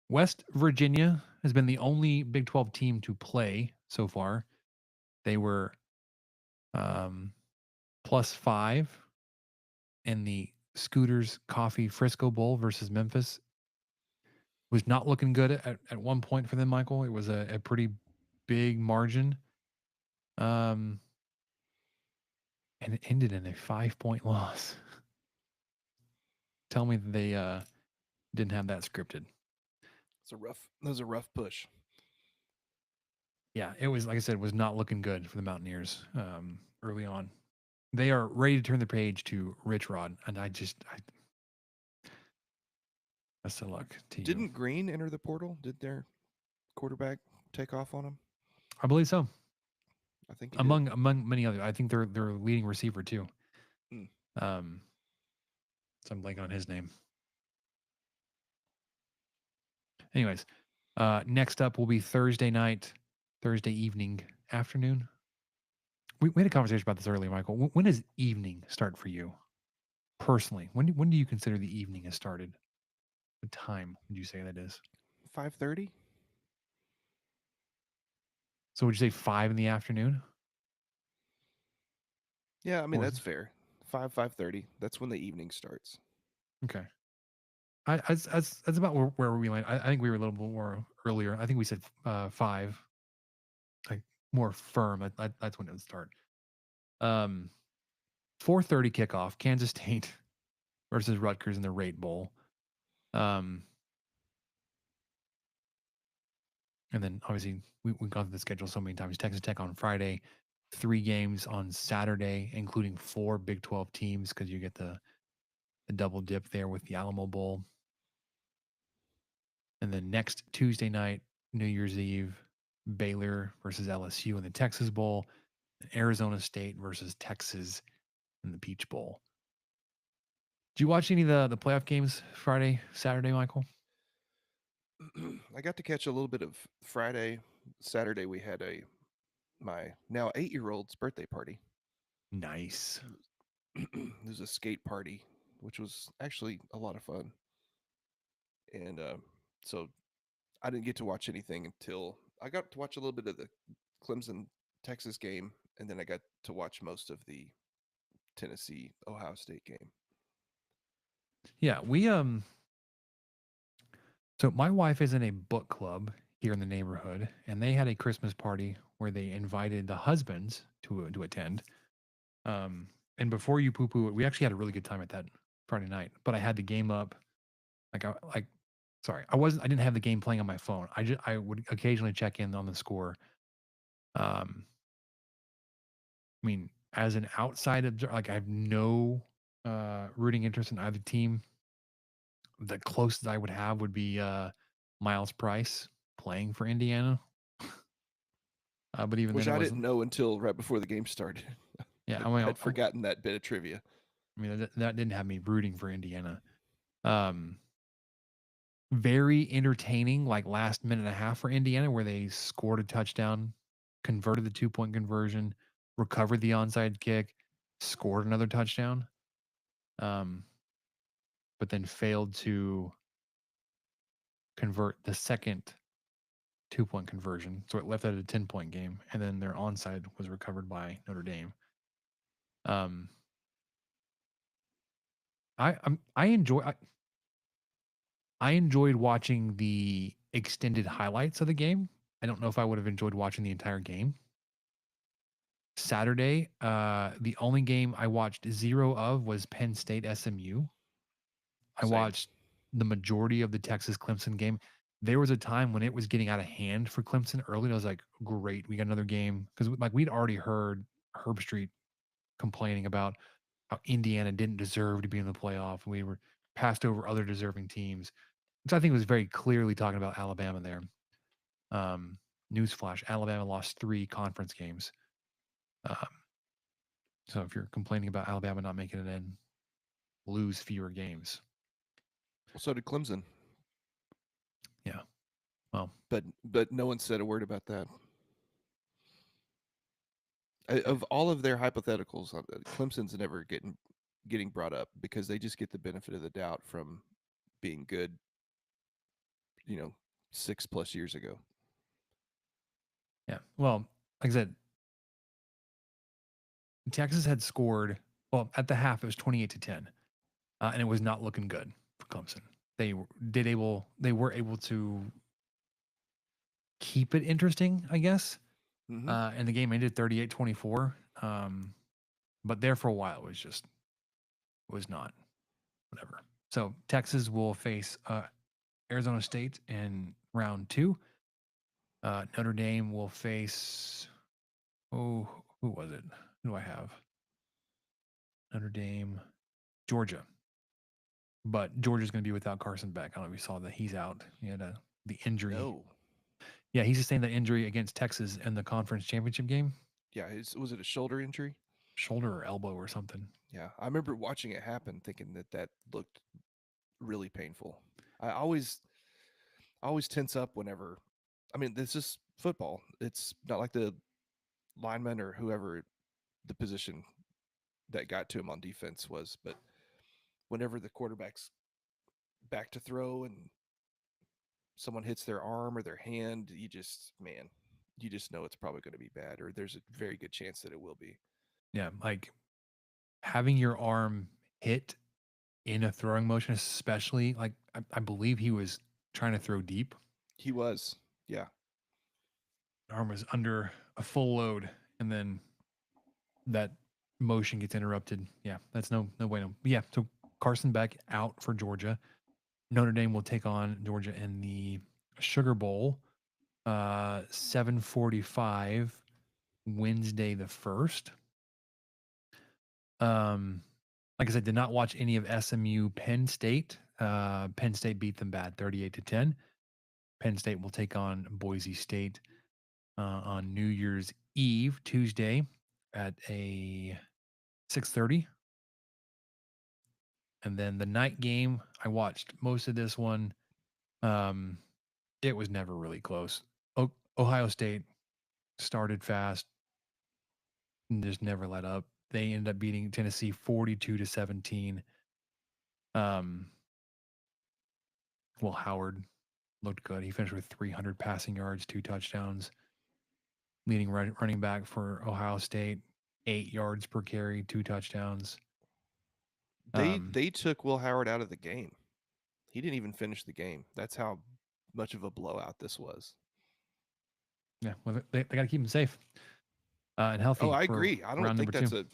West Virginia has been the only Big 12 team to play so far. They were +5 in the Scooters Coffee Frisco Bowl versus Memphis. Was not looking good at one point for them, Michael. It was a pretty big margin. And it ended in a 5-point loss. Tell me that they didn't have that scripted. That was a rough push. Yeah, it was, like I said, was not looking good for the Mountaineers early on. They are ready to turn the page to Rich Rod, and best of luck to you. Didn't Green enter the portal? Did their quarterback take off on him? I believe so. I think among many others. I think they're leading receiver too. Mm. So I'm blanking on his name. Anyways, next up will be Thursday evening, afternoon. We had a conversation about this earlier, Michael. When does evening start for you personally? When do you consider the evening has started? What time would you say that is? 5:30. So would you say 5 in the afternoon? Yeah, I mean Or- that's fair. 5:30. That's when the evening starts. Okay. That's about where we went. I think we were a little bit more earlier. I think we said 5, like more firm. That's when it would start. 4:30 kickoff. Kansas State versus Rutgers in the Rate Bowl. And then obviously we've gone through the schedule so many times. Texas Tech on Friday, 3 games on Saturday, including 4 Big 12 teams because you get the double dip there with the Alamo Bowl. And then next Tuesday night, New Year's Eve, Baylor versus LSU in the Texas Bowl, and Arizona State versus Texas in the Peach Bowl. Did you watch any of the playoff games Friday, Saturday, Michael? I got to catch a little bit of Friday. Saturday we had my now 8-year-old's birthday party. Nice. It was a skate party, which was actually a lot of fun. And so I didn't get to watch anything until I got to watch a little bit of the Clemson Texas game, and then I got to watch most of the Tennessee Ohio State game. Yeah, we so my wife is in a book club here in the neighborhood, and they had a Christmas party where they invited the husbands to attend. And before you poo poo it, we actually had a really good time at that Friday night. But I had the game up, sorry, I didn't have the game playing on my phone. I would occasionally check in on the score. I mean, as an outside observer, like I have no rooting interest in either team. The closest I would have would be Miles Price playing for Indiana. But even Which then, I didn't know until right before the game started. Yeah, I had forgotten that bit of trivia. I mean, that didn't have me rooting for Indiana. Very entertaining, like last minute and a half for Indiana, where they scored a touchdown, converted the 2-point conversion, recovered the onside kick, scored another touchdown. but then failed to convert the second 2-point conversion. So it left it at a 10-point game. And then their onside was recovered by Notre Dame. Um, I enjoyed watching the extended highlights of the game. I don't know if I would have enjoyed watching the entire game. Saturday, the only game I watched zero of was Penn State SMU. I Same. watched the majority of the Texas Clemson game. There was a time when it was getting out of hand for Clemson early. And I was like, great, we got another game. Because like we'd already heard Herb Street complaining about how Indiana didn't deserve to be in the playoff. And we were passed over other deserving teams, which I think was very clearly talking about Alabama there. Newsflash, Alabama lost 3 conference games. So if you're complaining about Alabama not making it in, lose fewer games. Well, so did Clemson. Yeah. Well, but no one said a word about that. Yeah. Of all of their hypotheticals, Clemson's never getting brought up because they just get the benefit of the doubt from being good, 6+ years ago. yeah. Well, like I said, Texas had scored, well, at the half, it was 28-10. And it was not looking good for Clemson. They were able to keep it interesting, I guess. Mm-hmm. And the game ended 38-24. But there for a while, it was not whatever. So Texas will face Arizona State in round 2. Notre Dame will face, who was it? Who do I have? Notre Dame, Georgia. But Georgia's going to be without Carson Beck. I don't know if you saw that he's out. He had the injury. No. Yeah, he sustained that injury against Texas in the conference championship game. Yeah, was it a shoulder injury? Shoulder or elbow or something. Yeah, I remember watching it happen, thinking that looked really painful. I always tense up whenever. I mean, this is football. It's not like the lineman or whoever the position that got to him on defense was, but whenever the quarterback's back to throw and someone hits their arm or their hand, you just know it's probably going to be bad, or there's a very good chance that it will be. Yeah, like having your arm hit in a throwing motion, especially like I believe he was trying to throw deep. He was, yeah. Arm was under a full load, and then that motion gets interrupted. Yeah, that's no way. No. Yeah, so Carson Beck out for Georgia. Notre Dame will take on Georgia in the Sugar Bowl, 7:45 Wednesday the 1st. Like I said, did not watch any of SMU Penn State. Penn State beat them bad, 38-10. Penn State will take on Boise State on New Year's Eve, Tuesday, at a 6:30. And then the night game, I watched most of this one. It was never really close. Ohio State started fast and just never let up. They ended up beating Tennessee 42-17. Will Howard looked good. He finished with 300 passing yards, 2 touchdowns. Leading running back for Ohio State, 8 yards per carry, 2 touchdowns. They took Will Howard out of the game. He didn't even finish the game. That's how much of a blowout this was. Yeah, well, they got to keep him safe and healthy. Oh, I agree. I don't think that's 2.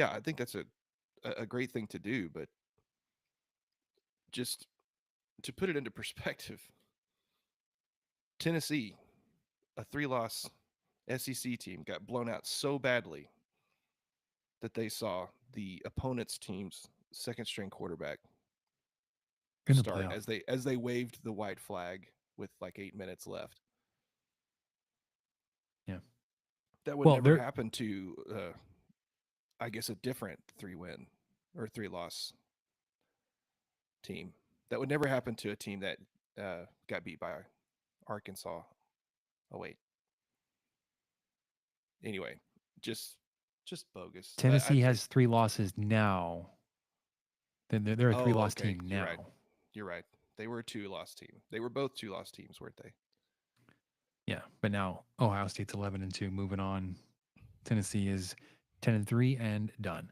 I think that's a great thing to do, but just to put it into perspective, Tennessee, a 3-loss SEC team, got blown out so badly that they saw the opponent's team's second-string quarterback start as they waved the white flag with like 8 minutes left. Yeah, that would never happen to, I guess, a different 3-win or 3-loss team. That would never happen to a team that got beat by Arkansas. Oh wait. Anyway, just bogus. Tennessee has 3 losses now. They're a Oh, three-loss okay. team You're right. now. You're right. They were a 2-loss team. They were both 2-loss teams, weren't they? Yeah, but now Ohio State's 11-2. Moving on, Tennessee is 10-3 and done.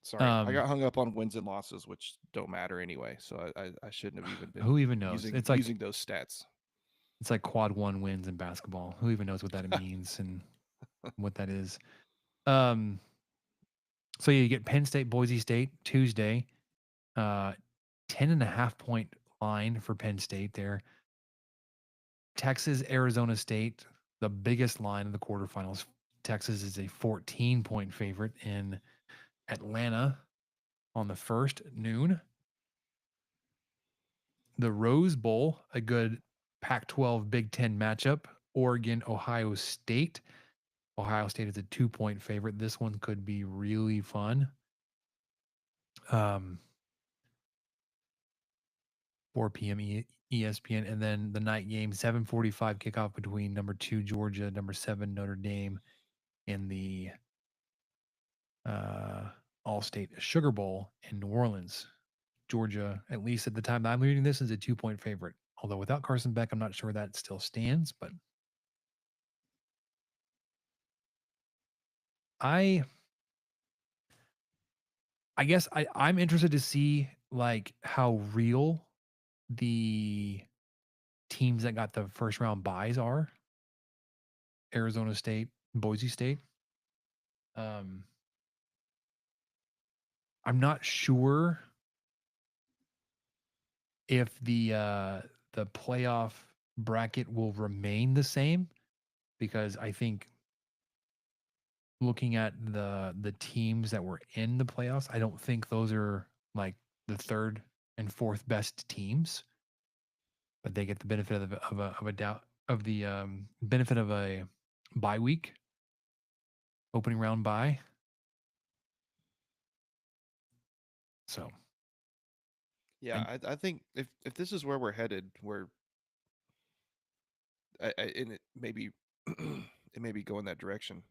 Sorry, I got hung up on wins and losses, which don't matter anyway. So I shouldn't have even been Who even knows? using those stats. It's like quad one wins in basketball. Who even knows what that means and what that is? Um, so you get Penn State, Boise State Tuesday, 10.5 point line for Penn State there. Texas, Arizona State, the biggest line of the quarterfinals. Texas is a 14-point favorite in Atlanta on the first noon. The Rose Bowl, a good Pac 12 Big Ten matchup. Oregon, Ohio State. Ohio State is a 2-point favorite. This one could be really fun. 4 p.m. ESPN, and then the night game, 7:45 kickoff between number 2 Georgia, number 7 Notre Dame, in the All-State Sugar Bowl in New Orleans. Georgia, at least at the time that I'm reading this, is a 2-point favorite. Although without Carson Beck, I'm not sure that still stands, but I guess I'm interested to see like how real the teams that got the first round buys are. Arizona State, Boise State. I'm not sure if the playoff bracket will remain the same, because I think looking at the teams that were in the playoffs, I don't think those are like the third and fourth best teams, but they get the benefit of a doubt of the benefit of a bye week, opening round bye. So Yeah, I think if this is where we're headed, where and it maybe it may be going that direction.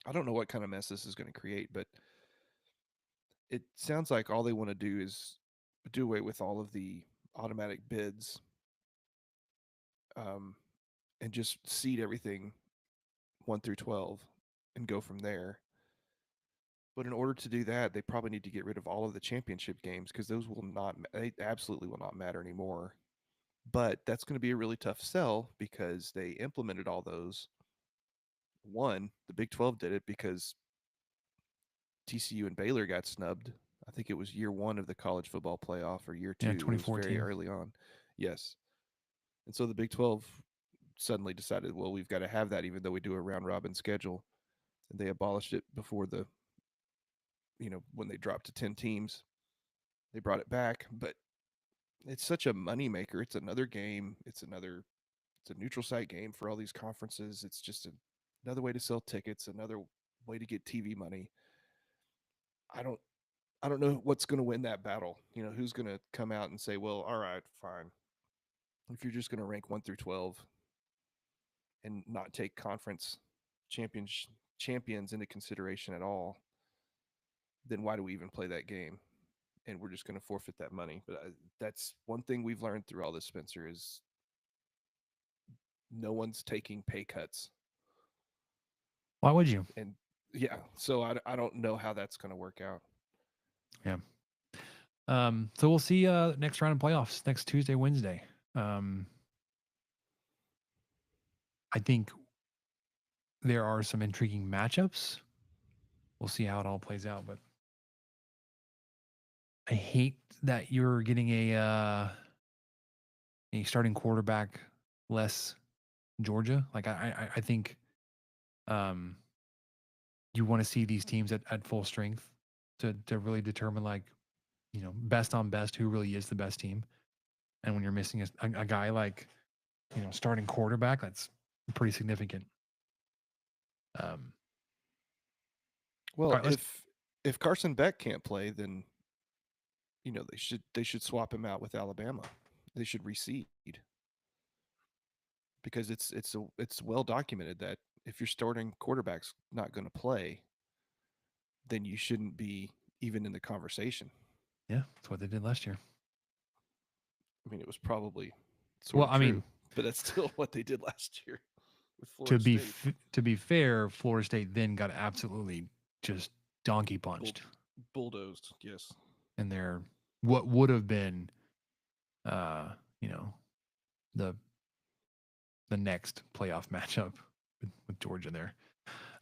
I don't know what kind of mess this is going to create, but it sounds like all they want to do is do away with all of the automatic bids, um, and just seed everything 1 through 12 and go from there. But in order to do that, they probably need to get rid of all of the championship games, because those will not, they absolutely will not matter anymore. But that's going to be a really tough sell, because they implemented all those. One, the Big 12 did it because TCU and Baylor got snubbed. I think it was year one of the college football playoff, or year yeah, two. It was very 2014. early on. Yes. And so the Big 12 suddenly decided, well, we've got to have that, even though we do a round robin schedule. And they abolished it before when they dropped to 10 teams. They brought it back, but it's such a moneymaker. It's another game. It's a neutral site game for all these conferences. It's just another way to sell tickets, another way to get TV money. I don't I don't know what's going to win that battle. Who's going to come out and say, "Well, all right, fine. If you're just going to rank 1 through 12 and not take conference champions champions into consideration at all, then why do we even play that game? And we're just going to forfeit that money." But that's one thing we've learned through all this, Spencer, is no one's taking pay cuts. Why would you? And yeah, so I don't know how that's going to work out. Yeah. So we'll see next round of playoffs next Tuesday, Wednesday. I think there are some intriguing matchups. We'll see how it all plays out, but I hate that you're getting a starting quarterback less Georgia. Like I think you want to see these teams at full strength to really determine, like, best on best, who really is the best team. And when you're missing a guy like, starting quarterback, that's pretty significant. Well, All right, let's. if Carson Beck can't play, then they should swap him out with Alabama. They should reseed, because it's well documented that if your starting quarterback's not going to play, then you shouldn't be even in the conversation. Yeah, that's what they did last year. I mean, it was probably sort Well, of I mean, true, but that's still what they did last year with to Florida be State. to be fair, Florida State then got absolutely just donkey Bull- punched bulldozed, yes. in their what would have been, uh, you know, the next playoff matchup with Georgia there.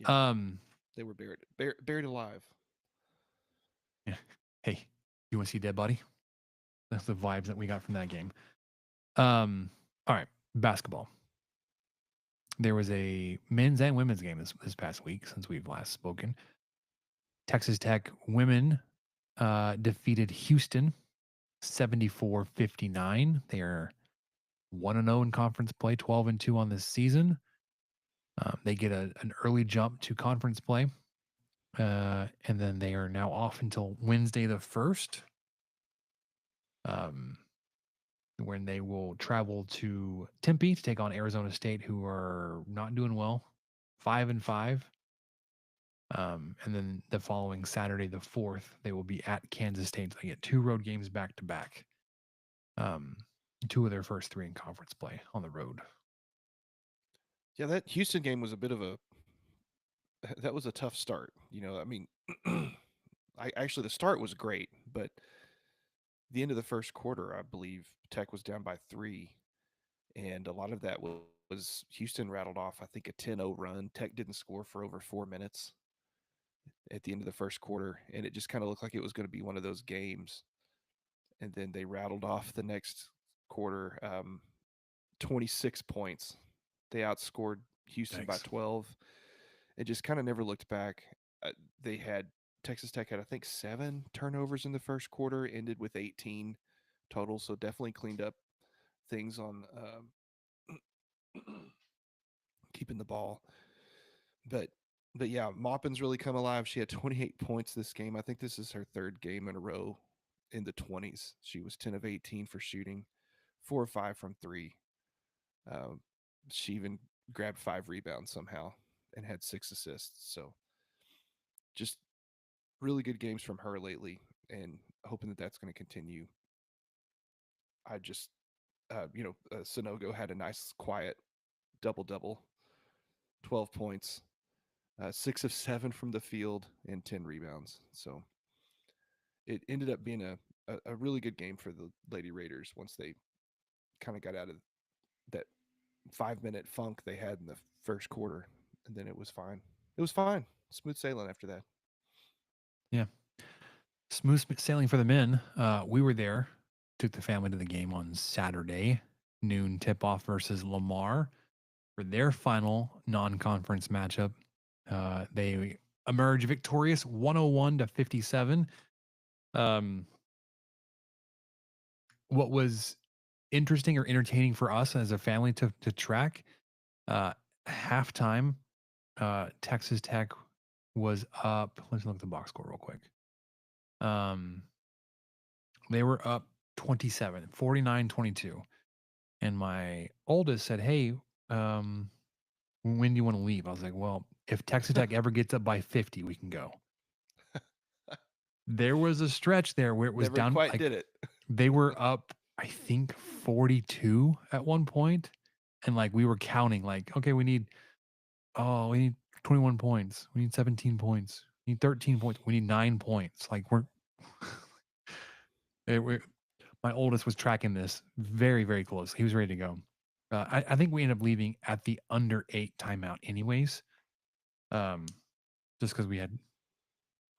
Yeah, Um, they were buried alive. yeah. Hey, you want to see dead body? That's the vibes that we got from that game. All right, basketball. There was a men's and women's game this past week since we've last spoken. Texas Tech women defeated Houston 74-59. They are 1-0 in conference play, 12-2 on this season. They get an early jump to conference play. And then they are now off until Wednesday the 1st, when they will travel to Tempe to take on Arizona State, who are not doing well, 5-5. And then the following Saturday the 4th, they will be at Kansas State. So they get 2 road games back to back. 2 of their first 3 in conference play on the road. Yeah, that Houston game was a bit of a that was a tough start. I mean, I actually the start was great, but the end of the first quarter, I believe Tech was down by 3, and a lot of that was Houston rattled off, I think, a 10-0 run. Tech didn't score for over 4 minutes at the end of the first quarter, and it just kind of looked like it was going to be one of those games. And then they rattled off the next quarter, 26 points. They outscored Houston by 12. It just kind of never looked back. They had Texas Tech had, I think, 7 turnovers in the first quarter, ended with 18 total. So definitely cleaned up things on keeping the ball. But yeah, Maupin's really come alive. She had 28 points this game. I think this is her 3rd game in a row in the 20s. She was 10 of 18 for shooting, 4 of 5 from 3. Um, she even grabbed 5 rebounds somehow and had 6 assists. So just really good games from her lately, and hoping that that's going to continue. I just, Sonogo had a nice, quiet double-double, 12 points, 6 of 7 from the field, and 10 rebounds. So it ended up being a really good game for the Lady Raiders once they kind of got out of that 5-minute funk they had in the first quarter, and then it was fine. It was fine. Smooth sailing after that. Yeah. Smooth sailing for the men. We were there, took the family to the game on Saturday, noon tip off versus Lamar for their final non conference matchup. They emerge victorious 101-57. What was interesting or entertaining for us as a family to track, halftime, Texas Tech was up. Let's look at the box score real quick. They were up 27, 49-22. And my oldest said, "Hey, when do you want to leave?" I was like, "Well, if Texas Tech ever gets up by 50, we can go." There was a stretch there where it was Never down, quite like did it. they were up, I think 42 at one point, and like we were counting, like, okay, we need 21 points, we need 17 points, we need 13 points, we need 9 points. Like we're my oldest was tracking this very, very close. He was ready to go. I think we ended up leaving at the under 8 timeout, anyways, just because we had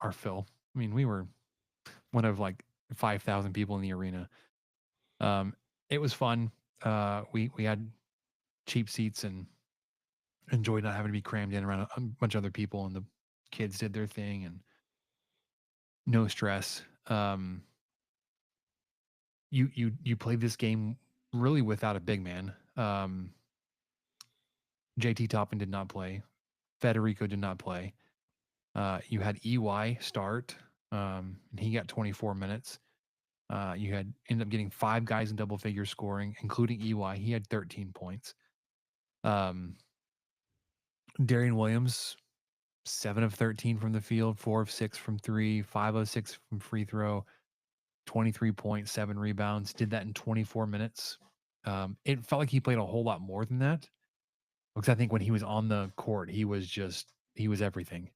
our fill. I mean, we were one of like 5,000 people in the arena. It was fun. We had cheap seats and enjoyed not having to be crammed in around a bunch of other people, and the kids did their thing and no stress. You played this game really without a big man. JT Toppin did not play. Federico did not play. You had EY start, and he got 24 minutes. You had ended up getting 5 guys in double figure scoring, including EY. He had 13 points. Darian Williams, 7 of 13 from the field, 4 of 6 from 3, 5 of 6 from free throw, 23 points, 7 rebounds, did that in 24 minutes. It felt like he played a whole lot more than that because I think when he was on the court, he was everything.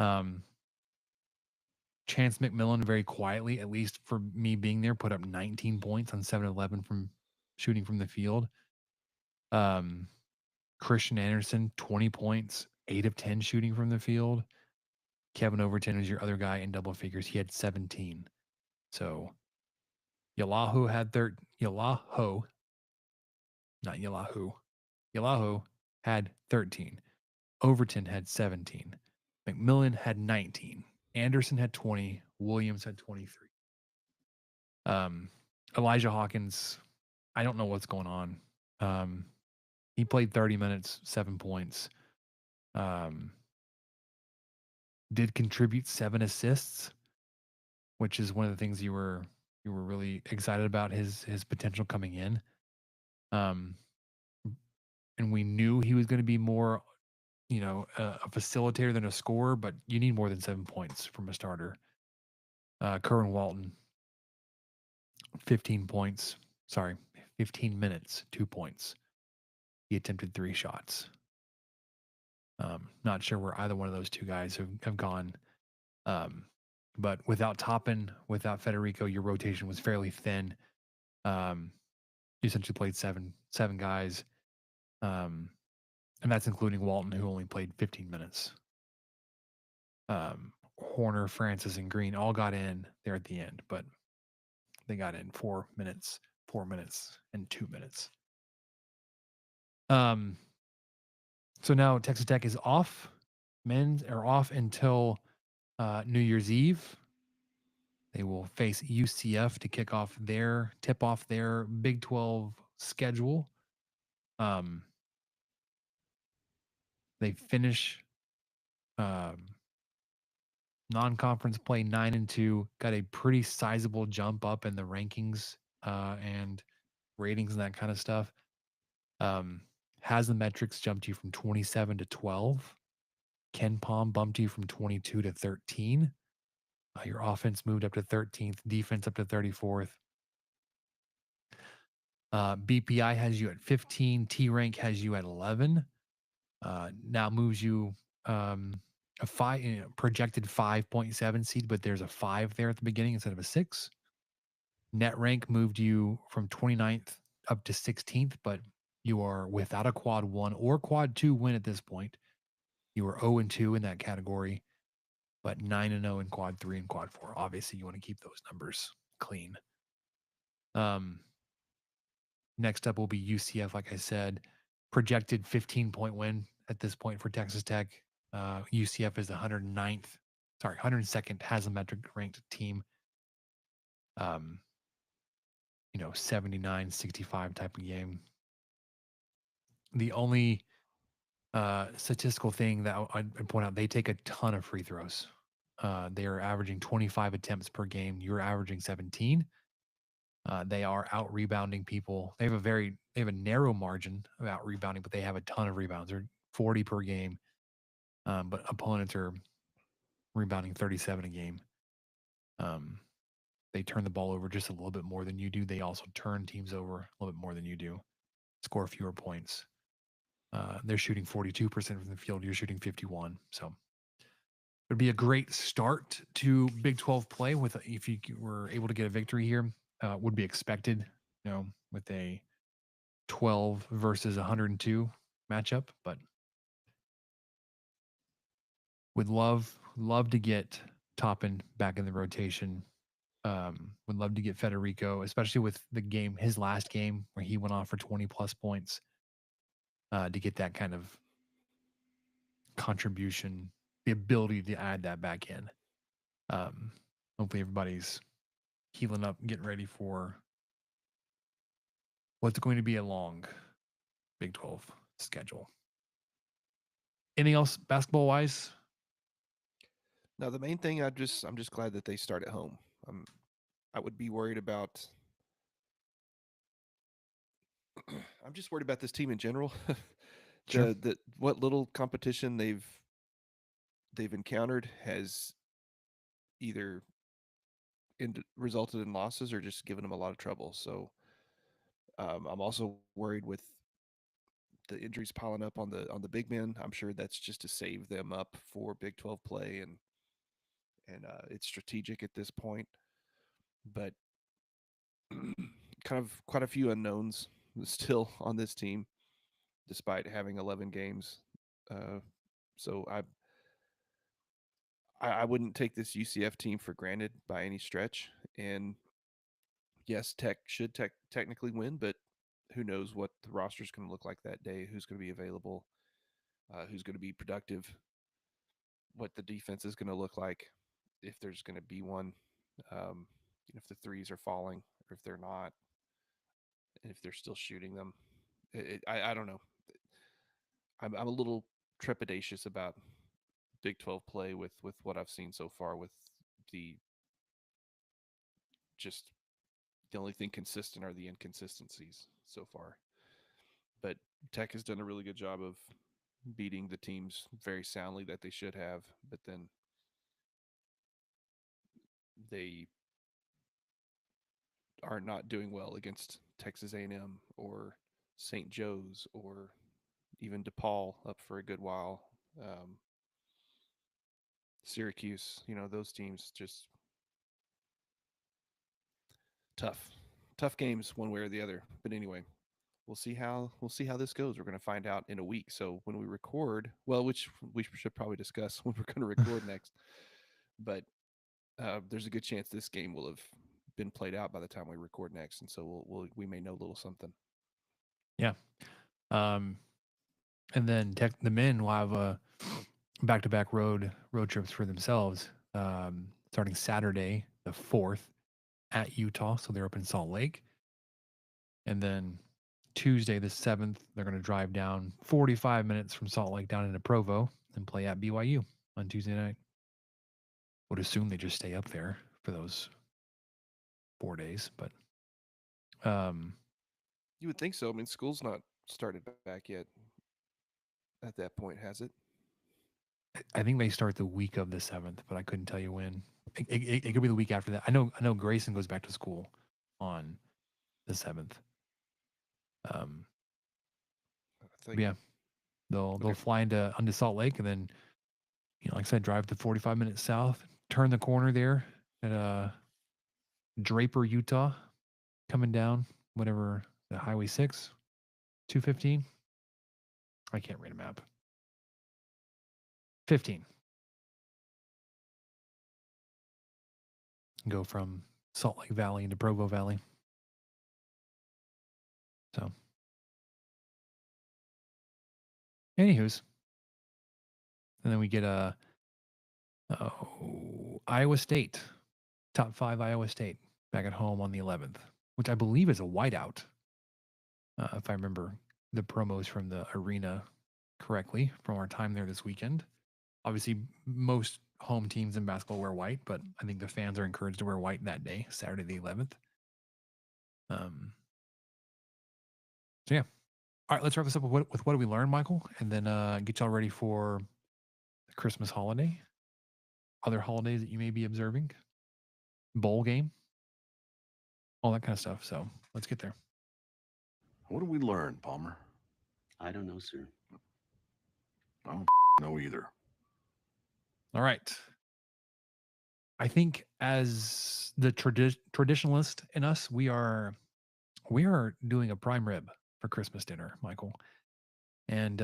Chance McMillan very quietly, at least for me being there, put up 19 points on 7-11 from shooting from the field. Christian Anderson, 20 points, 8 of 10 shooting from the field. Kevin Overton is your other guy in double figures. He had 17. So Yalaho had Yalaho had 13. Overton had 17. McMillan had 19. Anderson had 20. Williams had 23. Elijah Hawkins, I don't know what's going on. He played 30 minutes, 7 points. Did contribute 7 assists, which is one of the things you were really excited about his potential coming in. And we knew he was going to be more, a facilitator than a scorer, but you need more than 7 points from a starter. Kerwin Walton, 15 minutes, 2 points. He attempted 3 shots. Not sure where either one of those two guys have gone. But without Toppin, without Federico, your rotation was fairly thin. You essentially played seven guys. And that's including Walton, who only played 15 minutes. Horner, Francis, and Green all got in there at the end, but they got in 4 minutes, and 2 minutes. So now Texas Tech is off. Men's are off until New Year's Eve. They will face UCF to tip off their Big 12 schedule. They finish non-conference play 9-2, got a pretty sizable jump up in the rankings and ratings and that kind of stuff. Has the metrics jumped you from 27 to 12. Ken Palm bumped you from 22 to 13. Your offense moved up to 13th, defense up to 34th. BPI has you at 15. T rank has you at 11. Now moves you a projected 5.7 seed, but there's a 5 there at the beginning instead of a 6. Net rank moved you from 29th up to 16th, but you are without a quad 1 or quad 2 win at this point. You were 0-2 in that category, but 9-0 in quad 3 and quad 4. Obviously, you want to keep those numbers clean. Next up will be UCF, like I said. Projected 15-point win at this point for Texas Tech. UCF is the 102nd Haslametric ranked team. 79-65 type of game. The only statistical thing that I'd point out, they take a ton of free throws. They are averaging 25 attempts per game. You're averaging 17. They are out rebounding people. They have a narrow margin of out rebounding, but they have a ton of rebounds. They're 40 per game. But opponents are rebounding 37 a game. They turn the ball over just a little bit more than you do. They also turn teams over a little bit more than you do. Score fewer points. They're shooting 42% from the field. You're shooting 51%. So it would be a great start to Big 12 play if you were able to get a victory here. Would be expected, with a 12 versus 102 matchup, but would love to get Toppin back in the rotation. Would love to get Federico, especially with his last game where he went off for 20 plus points, to get that kind of contribution, the ability to add that back in. Hopefully everybody's healing up, getting ready for what's going to be a long Big 12 schedule. Anything else basketball wise? No, the main thing I'm just glad that they start at home. I would be worried about. I'm just worried about this team in general. Sure. What little competition they've encountered has either resulted in losses or just given them a lot of trouble. So I'm also worried with the injuries piling up on the big men. I'm sure that's just to save them up for Big 12 play, and it's strategic at this point. But kind of quite a few unknowns still on this team, despite having 11 games. Uh, so I wouldn't take this UCF team for granted by any stretch. And yes, Tech should technically win, but who knows what the roster is going to look like that day? Who's going to be available? Who's going to be productive? What the defense is going to look like, if there's going to be one, if the threes are falling or if they're not, and if they're still shooting them. I don't know. I'm a little trepidatious about Big 12 play with what I've seen so far, with the just the only thing consistent are the inconsistencies so far. But Tech has done a really good job of beating the teams very soundly that they should have, but then they are not doing well against Texas A&M or St. Joe's or even DePaul up for a good while. Syracuse, those teams just tough games one way or the other. But anyway, we'll see how this goes. We're going to find out in a week. So when we record, well, which we should probably discuss when we're going to record next. But there's a good chance this game will have been played out by the time we record next, and so we may know a little something. Yeah. And then the men will have back-to-back road trips for themselves, starting Saturday the 4th at Utah. So they're up in Salt Lake. And then Tuesday the 7th, they're going to drive down 45 minutes from Salt Lake down into Provo and play at BYU on Tuesday night. Would assume they just stay up there for those 4 days, but You would think so. I mean, school's not started back yet at that point, has it? I think they start the week of the 7th, but I couldn't tell you when. It could be the week after that. I know Grayson goes back to school on the 7th. I think. Yeah, they'll fly into Salt Lake, and then, like I said, drive the 45 minutes south, turn the corner there at Draper, Utah, coming down whatever the Highway 6, 215. I can't read a map. 15. Go from Salt Lake Valley into Provo Valley. So, anywho's, and then we get Iowa State, top 5 Iowa State back at home on the 11th, which I believe is a whiteout, if I remember the promos from the arena correctly from our time there this weekend. Obviously, most home teams in basketball wear white, but I think the fans are encouraged to wear white that day, Saturday the 11th. So yeah. All right, let's wrap this up with what do we learn, Michael, and then get y'all ready for the Christmas holiday, other holidays that you may be observing, bowl game, all that kind of stuff. So let's get there. What did we learn, Palmer? I don't know, sir. I don't know either. All right. I think as the traditionalist in us, we are doing a prime rib for Christmas dinner, Michael. And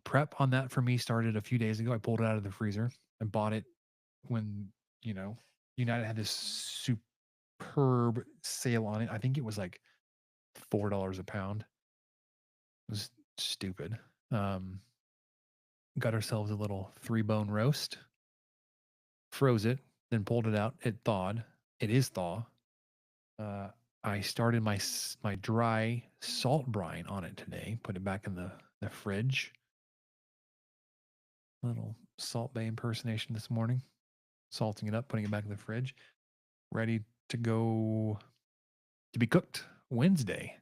prep on that for me started a few days ago. I pulled it out of the freezer and bought it when, United had this superb sale on it. I think it was like $4 a pound. It was stupid. Got ourselves a little 3-bone roast, froze it, then pulled it out. It thawed. It is thaw. I started my dry salt brine on it today. Put it back in the fridge. Little Salt Bay impersonation this morning. Salting it up, putting it back in the fridge. Ready to go to be cooked Wednesday.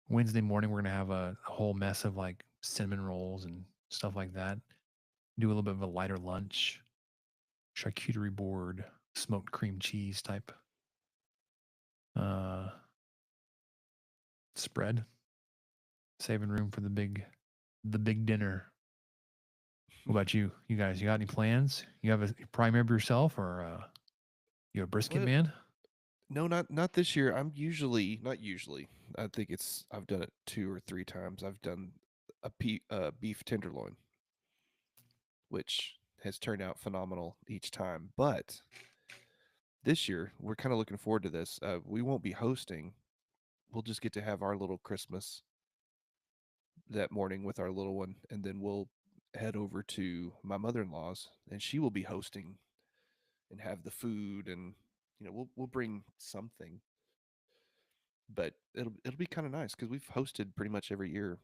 Wednesday morning, we're going to have a whole mess of like cinnamon rolls and stuff like that. Do a little bit of a lighter lunch. charcuterie board, smoked cream cheese type spread. Saving room for the big dinner. What about you? You guys, you got any plans? You have a prime rib yourself, or you a brisket Well, man? no, not this year. I'm usually not usually. I think I've done it 2 or 3 times. I've done a beef tenderloin, which has turned out phenomenal each time. But this year, we're kind of looking forward to this. We won't be hosting. We'll just get to have our little Christmas that morning with our little one, and then we'll head over to my mother-in-law's, and she will be hosting and have the food, and we'll bring something, but it'll be kind of nice because we've hosted pretty much every year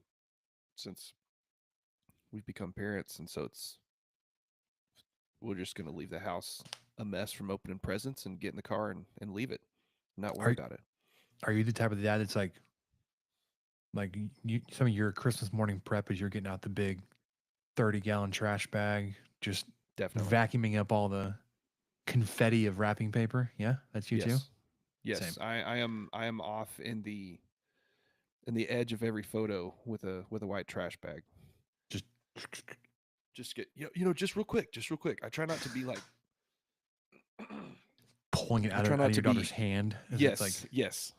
since we've become parents, and so we're just gonna leave the house a mess from opening presents and get in the car and leave it, not worry Are about it. are you the type of dad that's like you, some of your Christmas morning prep is you're getting out the big 30-gallon trash bag, just Definitely. vacuuming up all the confetti of wrapping paper? Yeah, that's you too. Yes. Same. Yes. I am off in the edge of every photo with a white trash bag. Just Just get just real quick. I try not to be like pulling it I out try of not your to be daughter's hand as it's like yes.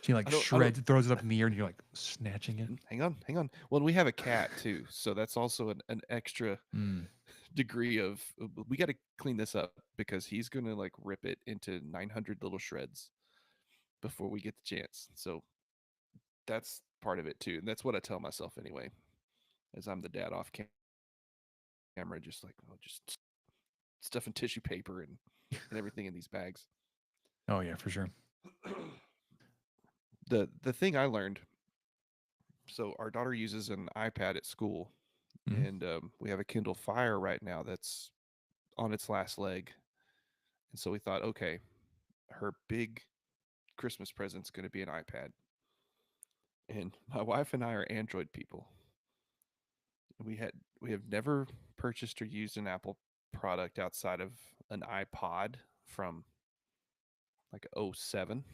she like I don't shreds, throws it up in the air, and you're like snatching it. hang on. Well, we have a cat too, so that's also an extra Mm. degree of we got to clean this up because he's going to like rip it into 900 little shreds before we get the chance. So that's part of it too. And that's what I tell myself anyway, as I'm the dad off camera, just like, just stuffing tissue paper and everything in these bags. Oh yeah, for sure. The thing I learned, so our daughter uses an iPad at school, Mhm. and we have a Kindle Fire right now that's on its last leg. And so we thought, okay, her big Christmas present's going to be an iPad. And my wife and I are Android people. We have never purchased or used an Apple product outside of an iPod from like '07.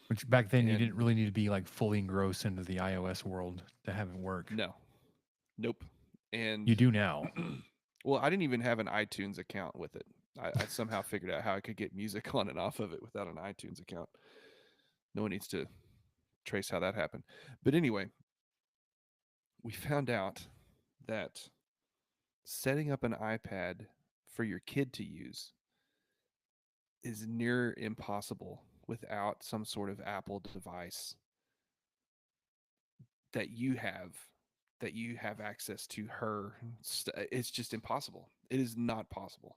Which back then you And didn't really need to be like fully engrossed into the iOS world to have it work. no, nope. And You do now. well, I didn't even have an iTunes account with it. I somehow figured out how I could get music on and off of it without an iTunes account. No one needs to trace how that happened. But anyway, we found out that setting up an iPad for your kid to use is near impossible without some sort of Apple device that you have access to her. It's just impossible. It is not possible.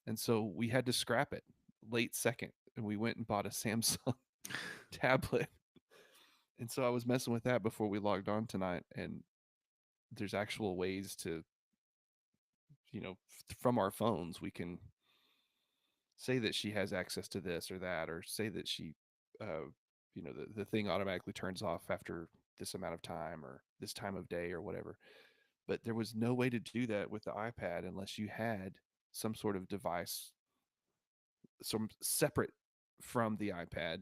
And so we had to scrap it late second, and we went and bought a Samsung tablet. And so I was messing with that before we logged on tonight, and there's actual ways to, from our phones, we can say that she has access to this or that, or say that she, the thing automatically turns off after this amount of time or this time of day or whatever. But there was no way to do that with the iPad unless you had some sort of device, some separate from the iPad,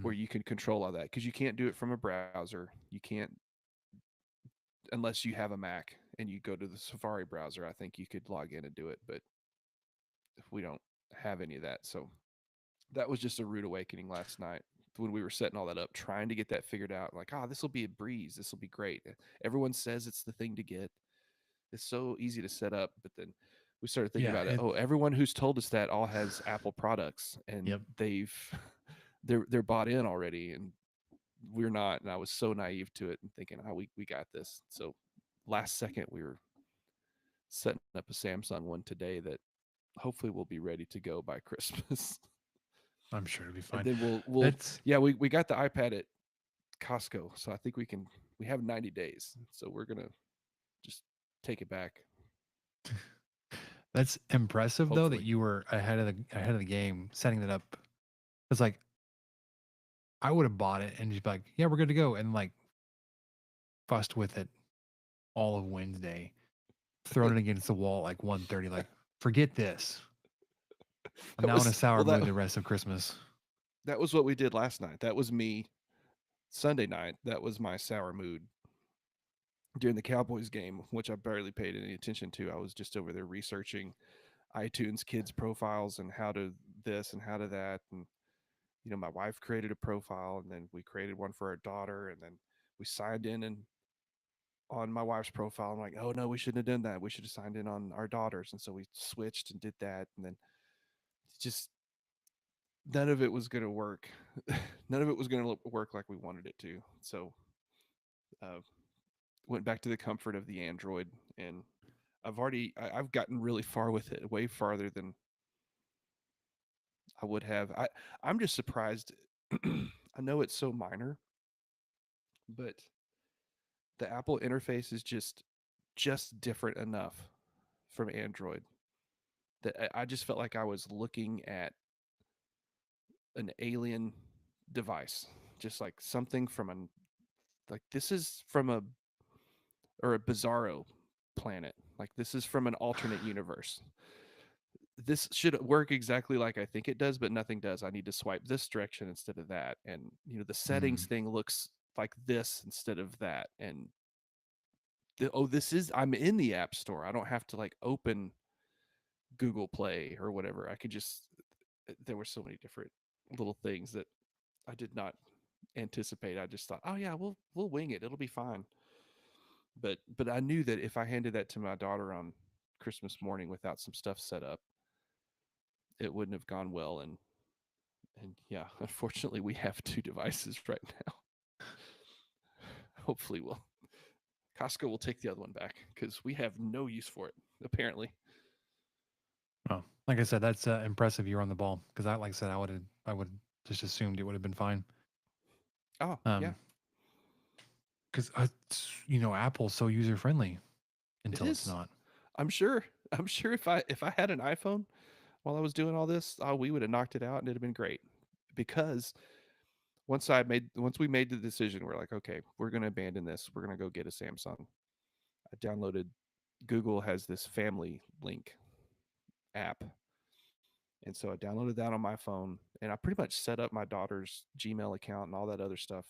where Mm. you can control all that, because you can't do it from a browser. You can't, unless you have a Mac and you go to the Safari browser. I think you could log in and do it, but we don't have any of that. So that was just a rude awakening last night when we were setting all that up, trying to get that figured out. Like, this will be a breeze. This will be great. Everyone says it's the thing to get. It's so easy to set up, but then we started thinking Yeah. about it. Oh, everyone who's told us that all has Apple products, and Yep. they're bought in already, and we're not. And I was so naive to it and thinking, we got this. So last second we were setting up a Samsung one today that hopefully will be ready to go by Christmas. I'm sure it'll be And fine. then we'll That's yeah, we got the iPad at Costco, so I think we have 90 days. So we're gonna just take it back. that's impressive though that Hopefully. you were ahead of the game setting that up. It's like I would have bought it and just be like, yeah, we're good to go, and like fussed with it all of Wednesday throwing it against the wall like 1:30. Like, forget this. I'm That now in a was- sour well, mood the rest of Christmas. That was what we did last night. That was me Sunday night. That was my sour mood during the Cowboys game, which I barely paid any attention to. I was just over there researching iTunes kids profiles and how to this and how to that. And, you know, my wife created a profile, and then we created one for our daughter, and then we signed in and on my wife's profile. I'm like, oh no, we shouldn't have done that. We should have signed in on our daughter's. And so we switched and did that. And then just none of it was going to work. None of it was going to work like we wanted it to. So went back to the comfort of the Android, and I've gotten really far with it, way farther than I would have. I'm just surprised. I know it's so minor, but the Apple interface is just different enough from Android that I just felt like I was looking at an alien device, just like something from an like this is from a bizarro planet. Like this is from an alternate universe. This should work exactly like I think it does, but nothing does. I need to swipe this direction instead of that. And you know, the settings thing looks like this instead of that. And I'm in the App Store. I don't have to like open Google Play or whatever. I could just there were so many different little things that I did not anticipate. I just thought, oh yeah, we'll wing it. It'll be fine. But I knew that if I handed that to my daughter on Christmas morning without some stuff set up, it wouldn't have gone well. And yeah, unfortunately, we have two devices right now. Hopefully, Costco will take the other one back because we have no use for it apparently. Oh, like I said, that's impressive. You're on the ball because like I said, I would just assumed it would have been fine. Oh yeah, because you know, Apple's so user friendly until it's is. not. I'm sure if I had an iPhone while I was doing all this, we would have knocked it out and it'd have been great. Because once we made the decision, we're like, okay, we're going to abandon this. We're going to go get a Samsung. I downloaded, Google has this family link app. And so I downloaded that on my phone, and I pretty much set up my daughter's Gmail account and all that other stuff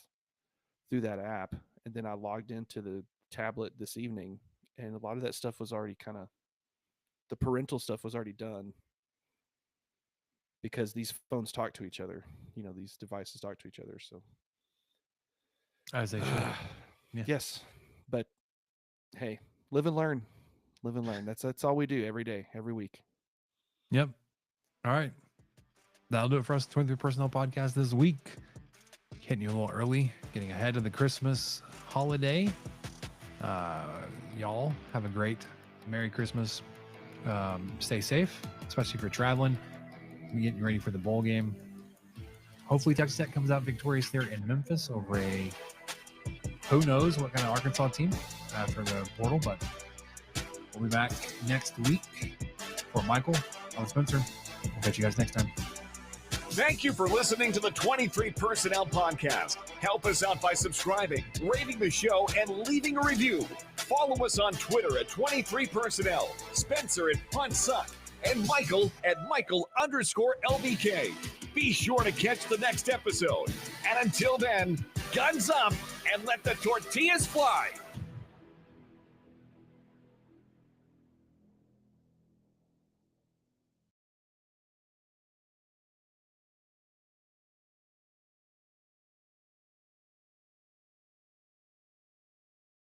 through that app. And then I logged into the tablet this evening, and a lot of that stuff was already the parental stuff was already done because these phones talk to each other. You know, these devices talk to each other. So As they should. Yeah. Yes, but hey, live and learn. Live and learn. That's all we do every day, every week. Yep. All right. That'll do it for us. 23 Personnel Podcast this week. Hitting you a little early, getting ahead of the Christmas holiday. Y'all have a great Merry Christmas. Stay safe, especially if you're traveling. We're getting ready for the bowl game. Hopefully Texas Tech comes out victorious there in Memphis over a who knows what kind of Arkansas team after the portal, but we'll be back next week. For Michael, I'm Spencer. We'll catch you guys next time. Thank you for listening to the 23 Personnel Podcast. Help us out by subscribing, rating the show, and leaving a review. Follow us on Twitter at 23 Personnel, Spencer at Punt Suck, and Michael at Michael_LBK. Be sure to catch the next episode. And until then, guns up and let the tortillas fly.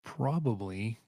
Probably